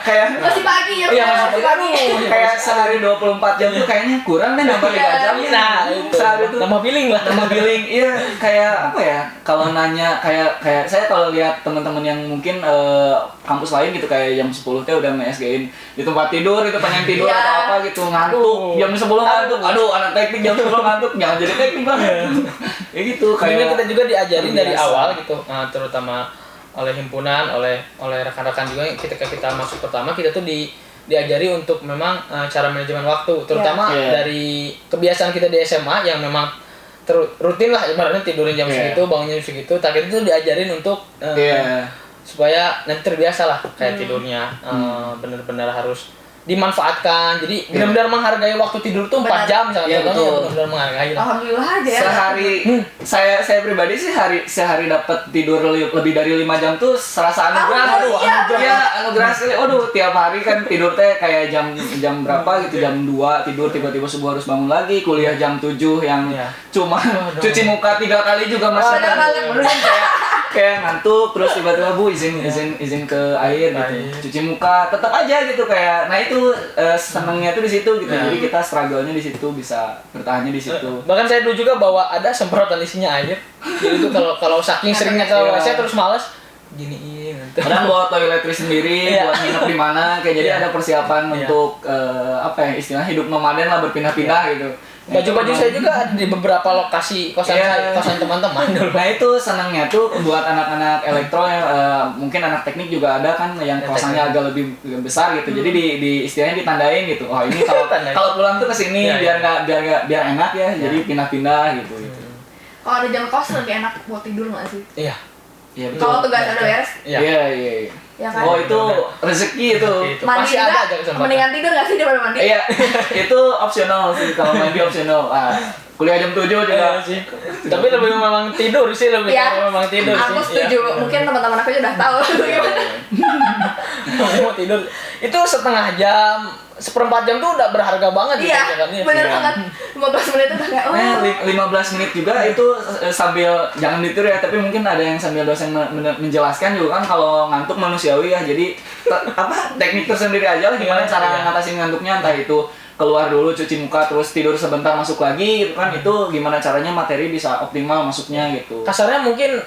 Speaker 3: Kayak
Speaker 1: masih pagi ya.
Speaker 2: Iya, masih pagi.
Speaker 3: Kayak sehari 24 jam tuh kayaknya kurang nih, nambah 3 jam.
Speaker 2: Nah, itu.
Speaker 3: Sehari itu
Speaker 2: Nama billing lah.
Speaker 3: Nama billing. Iya, kayak apa ya? Kalau nanya kayak saya kalau lihat teman-teman yang mungkin kampus lain gitu kayak jam 10 teh udah nge-SG-in di tempat tidur itu, pengen tidur atau apa gitu, ngantuk. Jam 10 ngantuk. Aduh, anak teknik jam 10 ngantuk, jangan jadi teknik banget. Ya gitu,
Speaker 2: Kayaknya
Speaker 3: kayak
Speaker 2: kita juga diajarin dari
Speaker 3: biasa.
Speaker 2: awal gitu, terutama oleh himpunan, oleh rekan-rekan juga ketika kita masuk pertama kita tuh diajari untuk memang cara manajemen waktu, terutama dari kebiasaan kita di SMA yang memang rutin lah ibaratnya tidurin jam segitu, bangun jam segitu, tapi itu diajarin untuk supaya nanti terbiasa lah kayak tidurnya benar-benar harus dimanfaatkan. Jadi benar-benar menghargai waktu tidur tuh 4 jam misalnya, benar-benar menghargai lah.
Speaker 1: Alhamdulillah aja ya.
Speaker 3: Sehari saya pribadi sih sehari dapat tidur lebih dari 5 jam tuh serasa anugerah. Anugerah sekali. Tiap hari kan tidur teh kayak jam berapa gitu, jam 2 tidur, tiba-tiba subuh harus bangun lagi, kuliah jam 7 yang cuma cuci muka 3 kali juga masih kayak ngantuk, terus tiba-tiba Bu izin ke air gitu, cuci muka, tetap aja gitu kayak. Nah itu senangnya tuh di situ gitu. Jadi kita struggle-nya di situ, bisa bertahannya di situ.
Speaker 2: Bahkan saya dulu juga bawa ada semprotan isinya air. Jadi itu kalau saking seringnya ke WC terus malas giniin.
Speaker 3: Kadang bawa toiletries sendiri buat nginep di mana, kayak jadi ada persiapan untuk istilahnya hidup nomaden lah, berpindah-pindah gitu.
Speaker 2: Baju-baju saya juga ada di beberapa lokasi kosan teman-teman dulu.
Speaker 3: Nah itu senangnya tuh buat anak-anak elektro mungkin anak teknik juga ada kan yang kosannya agak lebih besar gitu. Jadi di istilahnya ditandain gitu. Oh ini kalau pulang tuh kesini biar enak ya. Jadi pindah-pindah gitu.
Speaker 1: Kalau ada jam kos lebih enak buat tidur nggak sih?
Speaker 2: Iya.
Speaker 1: Kalau tugas udah beres?
Speaker 3: Iya.
Speaker 1: Ya kan?
Speaker 3: Oh itu rezeki itu.
Speaker 2: Masih ada aja kesempatan.
Speaker 1: Mendingan tidur nggak sih daripada mandi?
Speaker 3: Iya, itu opsional sih, kalau mandi opsional. Kuliah jam 7 juga
Speaker 2: sih. Tapi lebih memang tidur sih, memang tidur sih.
Speaker 1: Aku setuju. Mungkin teman-teman aku udah tahu.
Speaker 2: Mau tidur itu setengah jam, 1/4 jam tuh udah berharga banget.
Speaker 1: Iya, bener banget. 15 menit udah kayak
Speaker 3: 15 menit juga itu sambil jangan ditiru ya, tapi mungkin ada yang sambil dosen menjelaskan juga kan kalau ngantuk manusiawi ya. Jadi teknik tersendiri aja lah gimana cara ngatasin ngantuknya, entah itu keluar dulu cuci muka terus tidur sebentar masuk lagi gitu kan, itu gimana caranya materi bisa optimal masuknya gitu.
Speaker 2: Kasarnya mungkin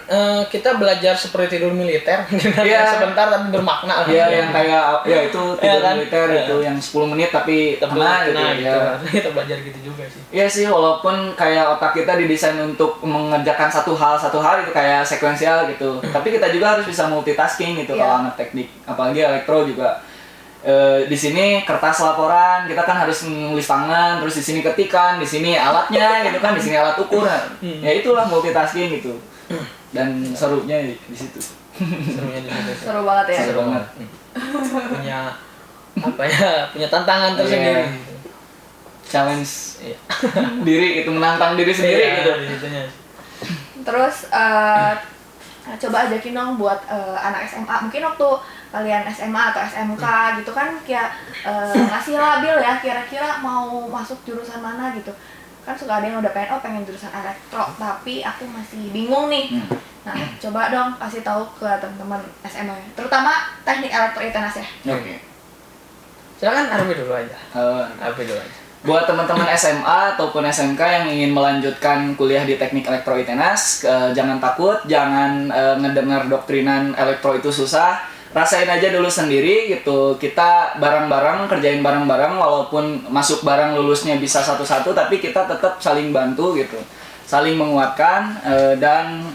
Speaker 2: kita belajar seperti tidur militer sebentar tapi bermakna.
Speaker 3: Iya yang kayak itu tidur militer itu yang 10 menit tapi tenang gitu ya.
Speaker 2: Kita belajar gitu juga sih.
Speaker 3: Iya sih, walaupun kayak otak kita didesain untuk mengerjakan satu hal itu kayak sekuensial gitu. Tapi kita juga harus bisa multitasking gitu kalau anak teknik, apalagi elektro juga. Di sini kertas laporan kita kan harus nulis tangan, terus di sini ketikan, di sini alatnya gitu kan, di sini alat ukur. Ya itulah multitasking gitu. Dan serunya di situ.
Speaker 1: Seru banget ya.
Speaker 3: Seru banget.
Speaker 2: Punya tantangan tersendiri.
Speaker 3: Challenge diri itu, menantang diri sendiri gitu.
Speaker 1: Terus coba ajakin dong buat anak SMA, mungkin waktu kalian SMA atau SMK gitu kan kayak ngasih label ya, kira-kira mau masuk jurusan mana gitu kan. Suka ada yang udah pengen jurusan elektro tapi aku masih bingung nih. Nah coba dong kasih tahu ke teman-teman SMA, terutama teknik elektro ITENAS ya.
Speaker 3: Oke.
Speaker 2: Silakan Arbi dulu aja.
Speaker 3: Buat teman-teman SMA ataupun SMK yang ingin melanjutkan kuliah di teknik elektro ITENAS, jangan takut, jangan ngedengar doktrinan elektro itu susah. Rasain aja dulu sendiri gitu. Kita bareng-bareng, kerjain bareng-bareng, walaupun masuk bareng lulusnya bisa satu-satu, tapi kita tetap saling bantu gitu, saling menguatkan, dan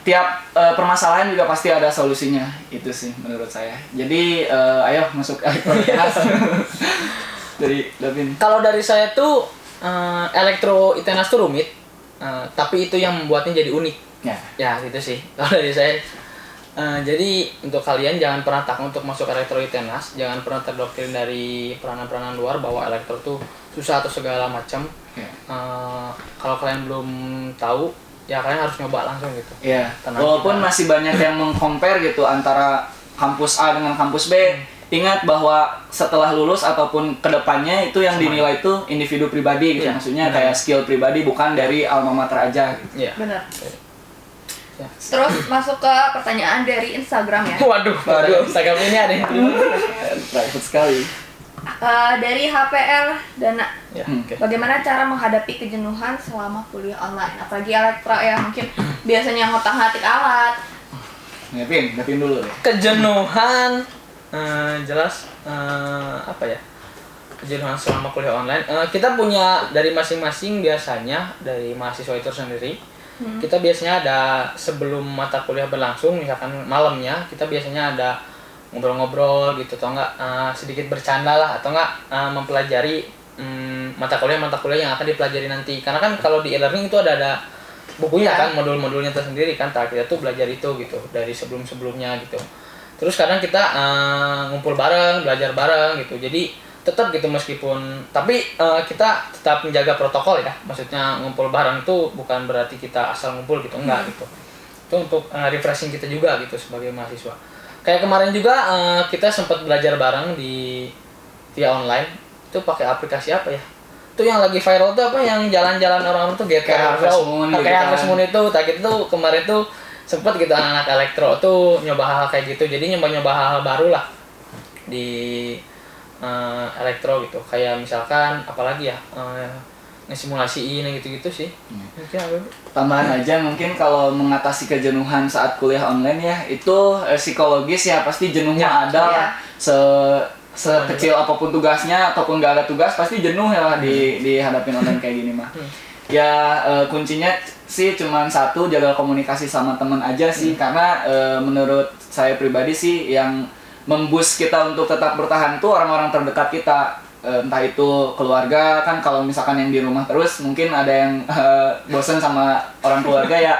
Speaker 3: tiap permasalahan juga pasti ada solusinya. Itu sih menurut saya. Jadi ayo masuk elektro ITENAS. Dari Davin.
Speaker 2: Kalau dari saya tuh elektro ITENAS tuh rumit, tapi itu yang membuatnya jadi unik. Ya gitu sih. Kalau dari saya. Jadi untuk kalian jangan pernah takut untuk masuk elektro ITENAS, jangan pernah terdoktrin dari peranan-peranan luar bahwa elektro tuh susah atau segala macam. Kalau kalian belum tahu, ya kalian harus nyoba langsung gitu.
Speaker 3: Iya.
Speaker 2: Tenang,
Speaker 3: Walaupun
Speaker 2: kita-
Speaker 3: masih banyak yang meng-compare gitu antara kampus A dengan kampus B, ingat bahwa setelah lulus ataupun kedepannya itu yang dinilai itu individu pribadi gitu.
Speaker 2: Iya,
Speaker 3: Maksudnya
Speaker 2: benar.
Speaker 3: kayak skill pribadi bukan dari alma mater aja gitu.
Speaker 2: Iya.
Speaker 1: Benar.
Speaker 2: Ya.
Speaker 1: Terus masuk ke pertanyaan dari Instagram ya.
Speaker 2: Waduh, Instagram ini ada yang
Speaker 3: Private sekali.
Speaker 1: Dari HPL Dana.
Speaker 2: ya, oke.
Speaker 1: Bagaimana cara menghadapi kejenuhan selama kuliah online? Apalagi elektro ya, mungkin biasanya ngotak-ngatik alat.
Speaker 3: Ngepin dulu deh.
Speaker 2: Kejenuhan jelas apa ya? Kejenuhan selama kuliah online. Kita punya dari masing-masing biasanya dari mahasiswa itu sendiri. Kita biasanya ada sebelum mata kuliah berlangsung, misalkan malamnya, kita biasanya ada ngobrol-ngobrol gitu, atau enggak sedikit bercanda lah, atau enggak mempelajari mata kuliah yang akan dipelajari nanti. Karena kan kalau di e-learning itu ada bukunya kan, modul-modulnya tersendiri kan, kita tuh belajar itu gitu dari sebelum-sebelumnya gitu. Terus kadang kita ngumpul bareng, belajar bareng gitu. Jadi tetap gitu meskipun, tapi kita tetap menjaga protokol ya. Maksudnya ngumpul bareng itu bukan berarti kita asal ngumpul gitu, enggak gitu. Itu untuk refreshing kita juga gitu sebagai mahasiswa. Kayak kemarin juga kita sempat belajar bareng via online. Itu pakai aplikasi apa ya? Itu yang lagi viral tuh apa yang jalan-jalan orang-orang tuh GTR
Speaker 3: Kayak Harvest Moon gitu
Speaker 2: kayak
Speaker 3: kan.
Speaker 2: Harvest Moon itu. Tak gitu tuh kemarin tuh sempat gitu anak-anak elektro tuh nyoba hal-hal kayak gitu. Jadi nyoba hal-hal baru lah di elektro gitu. Kayak misalkan apalagi ya ngesimulasiin gitu-gitu sih. Mungkin apa?
Speaker 3: Tambahan aja mungkin kalau mengatasi kejenuhan saat kuliah online ya itu psikologis ya pasti jenuhnya
Speaker 2: Ya,
Speaker 3: ada
Speaker 1: iya.
Speaker 3: lah. Sekecil apapun tugasnya ataupun nggak ada tugas pasti jenuh ya lah dihadapin online kayak gini mah. Ya kuncinya sih cuman satu, jaga komunikasi sama teman aja sih karena menurut saya pribadi sih yang memboost kita untuk tetap bertahan tuh orang-orang terdekat kita. Entah itu keluarga kan, kalau misalkan yang di rumah terus mungkin ada yang bosen sama orang keluarga ya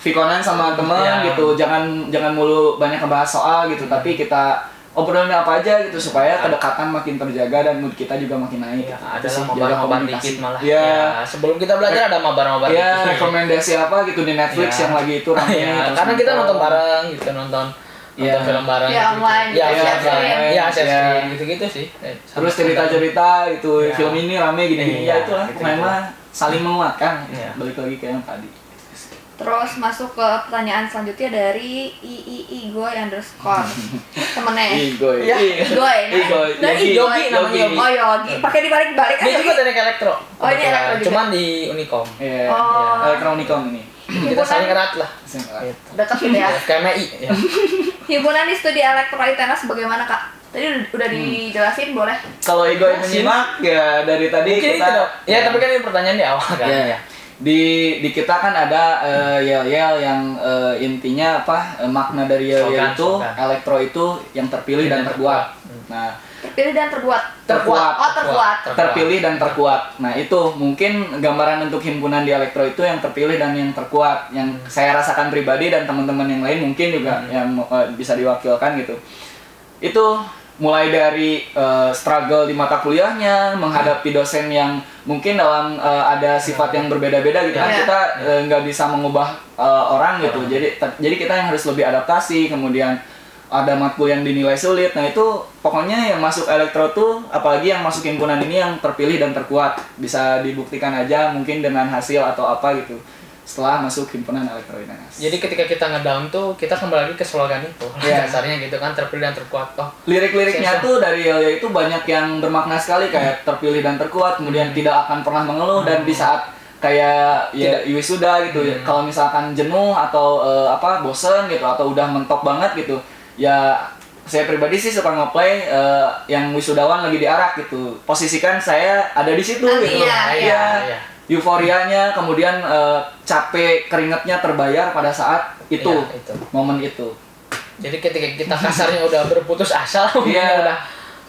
Speaker 3: vikonan sama teman
Speaker 2: Ya.
Speaker 3: gitu, jangan mulu banyak ngebahas soal gitu, tapi kita obrolin apa aja gitu supaya kedekatan makin terjaga dan mood kita juga makin naik.
Speaker 2: Ya,
Speaker 3: Itu
Speaker 2: ada
Speaker 3: sih,
Speaker 2: lah
Speaker 3: jaga
Speaker 2: mabar-mabar
Speaker 3: komunikasi.
Speaker 2: dikit malah.
Speaker 3: Ya,
Speaker 2: Ya, sebelum kita belajar ada mabar-mabar
Speaker 3: ya
Speaker 2: dikit.
Speaker 3: rekomendasi apa gitu di Netflix
Speaker 2: Ya.
Speaker 3: yang lagi itu rame.
Speaker 2: Ya,
Speaker 3: terus
Speaker 2: karena kita nonton
Speaker 3: nonton.
Speaker 2: bareng gitu, nonton
Speaker 3: Ya.
Speaker 2: film bareng.
Speaker 1: Ya,
Speaker 2: gitu.
Speaker 1: online,
Speaker 2: Ya,
Speaker 1: gitu,
Speaker 2: ya,
Speaker 1: share screen.
Speaker 2: ya, share
Speaker 3: Ya.
Speaker 2: screen gitu-gitu sih.
Speaker 3: Terus cerita-cerita itu
Speaker 2: Ya.
Speaker 3: film ini rame gini-gini
Speaker 2: Iya,
Speaker 3: ya itulah
Speaker 2: gitu-gitu.
Speaker 3: memang saling menguatkan.
Speaker 2: Iya.
Speaker 3: Balik lagi ke yang tadi.
Speaker 1: Terus masuk ke pertanyaan selanjutnya dari Igoy underscore temennya.
Speaker 3: Igoy.
Speaker 2: Ya.
Speaker 1: Igoy.
Speaker 3: Igoy.
Speaker 1: Nah,
Speaker 3: Yogi.
Speaker 1: Igoy
Speaker 2: namanya Yogi.
Speaker 1: Oh Yogi. Pakai dibalik-balik
Speaker 2: Dia
Speaker 1: aja.
Speaker 2: juga teknik elektro.
Speaker 1: Oh, ini elektro juga.
Speaker 2: Cuman di Unicom.
Speaker 3: Iya.
Speaker 1: Oh.
Speaker 3: Elektronikon ini.
Speaker 2: Kita saling erat lah.
Speaker 3: Gitu.
Speaker 1: Dekat gitu ya.
Speaker 2: KMI ya.
Speaker 1: Himpunan di studi elektro ITENAS bagaimana Kak? Tadi udah dijelasin boleh?
Speaker 3: Kalau Igoy
Speaker 2: Masih.
Speaker 3: menyimak ya dari tadi
Speaker 2: Mungkin
Speaker 3: kita
Speaker 2: itu dong. Ya, tapi kan ini pertanyaan di awal kan.
Speaker 3: Iya. Di kita kan ada yel-yel yang intinya apa makna dari yel
Speaker 2: Slogan,
Speaker 3: itu
Speaker 2: slogan.
Speaker 3: elektro itu yang terpilih dan terkuat. Nah,
Speaker 1: Terpilih dan terbuat.
Speaker 3: Terkuat.
Speaker 1: Oh, terkuat.
Speaker 3: terpilih dan terkuat. Nah, itu mungkin gambaran untuk himpunan di elektro itu yang terpilih dan yang terkuat. Yang saya rasakan pribadi dan teman-teman yang lain mungkin juga yang bisa diwakilkan gitu. Itu mulai dari struggle di mata kuliahnya, menghadapi dosen yang mungkin dalam ada sifat yang berbeda-beda gitu kan,
Speaker 1: Ya.
Speaker 3: kita nggak bisa mengubah orang gitu. Jadi kita yang harus lebih adaptasi, kemudian ada matkul yang dinilai sulit. Nah, itu pokoknya yang masuk elektro tuh, apalagi yang masuk himpunan ini yang terpilih dan terkuat, bisa dibuktikan aja mungkin dengan hasil atau apa gitu setelah masuk himpunan elektro ITENAS.
Speaker 2: Jadi ketika kita ngedown tuh kita kembali lagi ke slogan itu.
Speaker 3: Iya.
Speaker 2: Dasarnya gitu kan, terpilih dan terkuat. Oh,
Speaker 3: Lirik-liriknya
Speaker 2: Sesa.
Speaker 3: tuh dari Yelya itu banyak yang bermakna sekali, kayak terpilih dan terkuat, kemudian tidak akan pernah mengeluh, dan di saat kayak ya wisuda gitu ya, kalau misalkan jenuh atau bosen gitu atau udah mentok banget gitu, ya saya pribadi sih suka ngeplay yang wisudawan lagi diarak gitu, posisikan saya ada di situ
Speaker 1: Nanti
Speaker 3: gitu.
Speaker 1: ya,
Speaker 3: Iya.
Speaker 2: iya.
Speaker 3: Euforianya, kemudian capek keringatnya terbayar pada saat itu,
Speaker 2: Iya, itu.
Speaker 3: momen itu.
Speaker 2: Jadi ketika kita kasarnya udah berputus asa,
Speaker 3: Iya.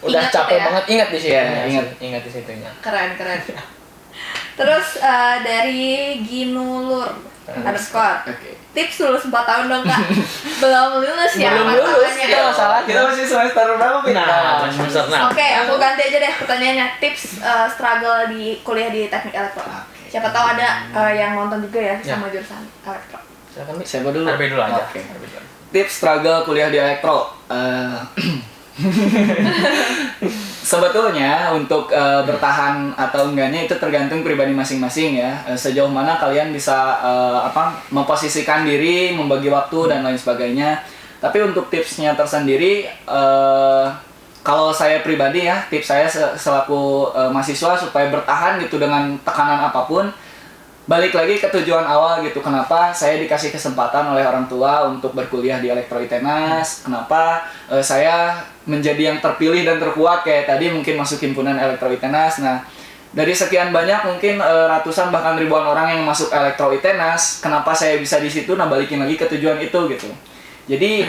Speaker 2: udah
Speaker 1: Ingat
Speaker 2: capek
Speaker 1: gitu ya.
Speaker 2: banget, ingat di situ.
Speaker 3: Iya, ingat.
Speaker 2: Di situnya.
Speaker 1: Keren. Terus dari Ginulur underscore.
Speaker 3: Oke.
Speaker 1: Tips lulus 4 tahun dong Kak. Belum lulus ya
Speaker 2: Belum lulus,
Speaker 1: masalahnya.
Speaker 2: itu masalahnya.
Speaker 3: Kita masih semester berapa, Pin?
Speaker 2: Nah, semester 6.
Speaker 1: Oke, aku ganti aja deh pertanyaannya. Tips struggle di kuliah di teknik elektro.
Speaker 3: Oke.
Speaker 1: Siapa tahu ada yang nonton juga ya sama jurusan elektro.
Speaker 2: Silakan Bi.
Speaker 3: Siapa dulu?
Speaker 2: Arbi dulu aja.
Speaker 3: Oke.
Speaker 2: Arbi dulu.
Speaker 3: Tips struggle kuliah di elektro. Sebetulnya untuk bertahan atau enggaknya itu tergantung pribadi masing-masing ya. Sejauh mana kalian bisa memposisikan diri, membagi waktu dan lain sebagainya. Tapi untuk tipsnya tersendiri, kalau saya pribadi ya, tips saya selaku mahasiswa supaya bertahan gitu dengan tekanan apapun, balik lagi ke tujuan awal gitu. Kenapa saya dikasih kesempatan oleh orang tua untuk berkuliah di Elektro ITENAS, kenapa saya menjadi yang terpilih dan terkuat kayak tadi mungkin masuk himpunan Elektro ITENAS. Nah, dari sekian banyak mungkin ratusan bahkan ribuan orang yang masuk Elektro ITENAS, kenapa saya bisa di situ? Nah, balikin lagi ke tujuan itu gitu. Jadi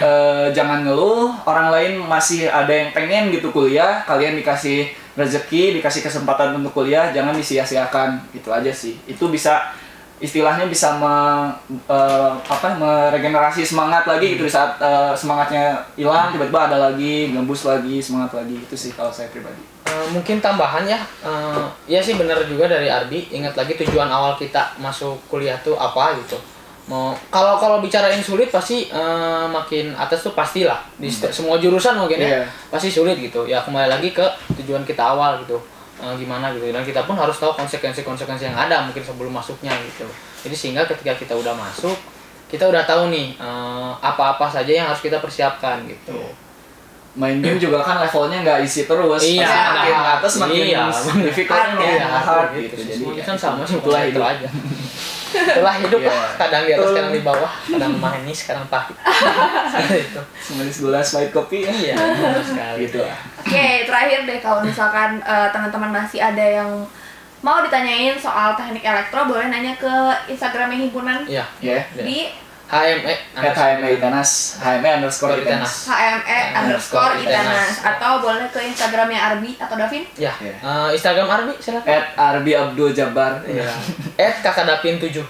Speaker 3: jangan ngeluh, orang lain masih ada yang pengen gitu kuliah, kalian dikasih rezeki, dikasih kesempatan untuk kuliah, jangan disia-siakan, gitu aja sih. Itu bisa, istilahnya bisa meregenerasi semangat lagi gitu di saat semangatnya hilang, tiba-tiba ada lagi, gembus lagi, semangat lagi, itu sih kalau saya pribadi.
Speaker 2: Mungkin tambahan ya, ya sih benar juga dari Arbi, ingat lagi tujuan awal kita masuk kuliah tuh apa gitu. Kalau bicarain sulit pasti makin atas tuh pastilah di semua jurusan mungkin ya pasti sulit gitu ya, kembali lagi ke tujuan kita awal gitu, gimana gitu, dan kita pun harus tahu konsekuensi yang ada mungkin sebelum masuknya gitu. Jadi sehingga ketika kita udah masuk kita udah tahu nih apa-apa saja yang harus kita persiapkan gitu.
Speaker 3: Main game juga kan levelnya nggak isi terus,
Speaker 2: iya,
Speaker 3: makin atas makin difficultnya hard gitu.
Speaker 2: Jadi kan sama sih, itulah itu aja. Itulah hidup lah, kadang di atas, kadang di bawah, kadang manis, kadang pahit. Itu.
Speaker 3: Semanis gula, pahit kopi ya.
Speaker 2: Iya, benar sekali.
Speaker 3: Gitu lah.
Speaker 1: Oke, terakhir deh, kalau misalkan teman-teman masih ada yang mau ditanyain soal teknik elektro, boleh nanya ke Instagramnya himpunan
Speaker 2: Iya.
Speaker 1: di
Speaker 2: HME
Speaker 3: ITENAS, HME_ITENAS,
Speaker 1: HME_ITENAS, atau boleh ke Instagramnya Arbi atau Davin.
Speaker 2: Ya. Instagram Arbi silakan.
Speaker 3: @arbi_abdul_jabbar.
Speaker 2: Iya. @kakadapin7.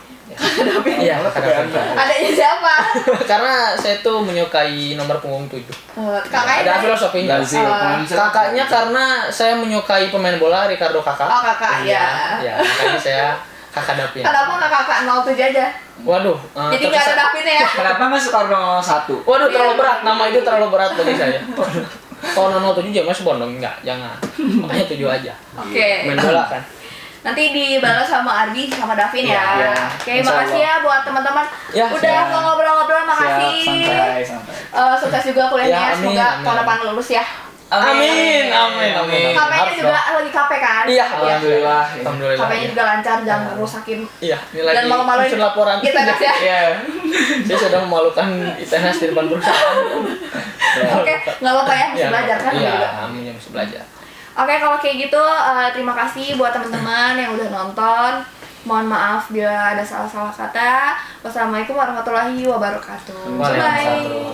Speaker 2: Iya, kakadapin.
Speaker 1: Adanya siapa?
Speaker 2: Karena saya tuh menyukai nomor punggung 7.
Speaker 1: Kakaknya
Speaker 2: Ada filosofinya. Kakaknya karena saya menyukai pemain bola Ricardo Kakak.
Speaker 1: Oh, kakak, ya.
Speaker 2: Ya, makanya saya Kakadapin.
Speaker 1: Kenapa nggak kakak 07 aja?
Speaker 2: Waduh.
Speaker 1: Jadi nggak ada Davin ya?
Speaker 3: Kenapa nggak Soekarno 1?
Speaker 2: Waduh, terlalu berat. Nama itu terlalu berat bagi saya. Kalau 07 jangan masih bondong, enggak, jangan. Makanya 7 aja.
Speaker 1: Oke.
Speaker 2: Main bola kan.
Speaker 1: Nanti dibalas sama Arbi sama Davin ya.
Speaker 3: Iya.
Speaker 1: Oke, makasih ya buat teman-teman.
Speaker 2: Ya,
Speaker 1: udah mau ngobrol-ngobrol, makasih.
Speaker 3: Santai.
Speaker 1: Sukses juga kuliahnya,
Speaker 2: Ya, amin,
Speaker 1: semoga
Speaker 2: amin.
Speaker 1: tahun depan lulus ya.
Speaker 2: Amin.
Speaker 1: KP-nya juga lagi KP kan?
Speaker 2: Iya,
Speaker 3: Alhamdulillah.
Speaker 1: KP-nya juga lancar, jangan rusakin.
Speaker 2: Iya, ini lagi
Speaker 1: Dan malu-maluin
Speaker 2: unsur laporan.
Speaker 1: kita ya.
Speaker 3: Iya.
Speaker 2: Saya sudah memalukan ITENAS di depan perusahaan.
Speaker 1: Oke, nggak apa-apa ya, masih belajar kan?
Speaker 2: Iya,
Speaker 1: juga.
Speaker 2: amin, masih belajar.
Speaker 1: Oke, kalau kayak gitu terima kasih buat teman-teman yang udah nonton. Mohon maaf bila ada salah-salah kata. Wassalamualaikum warahmatullahi wabarakatuh.
Speaker 2: Waalaikumsalam.
Speaker 1: Bye.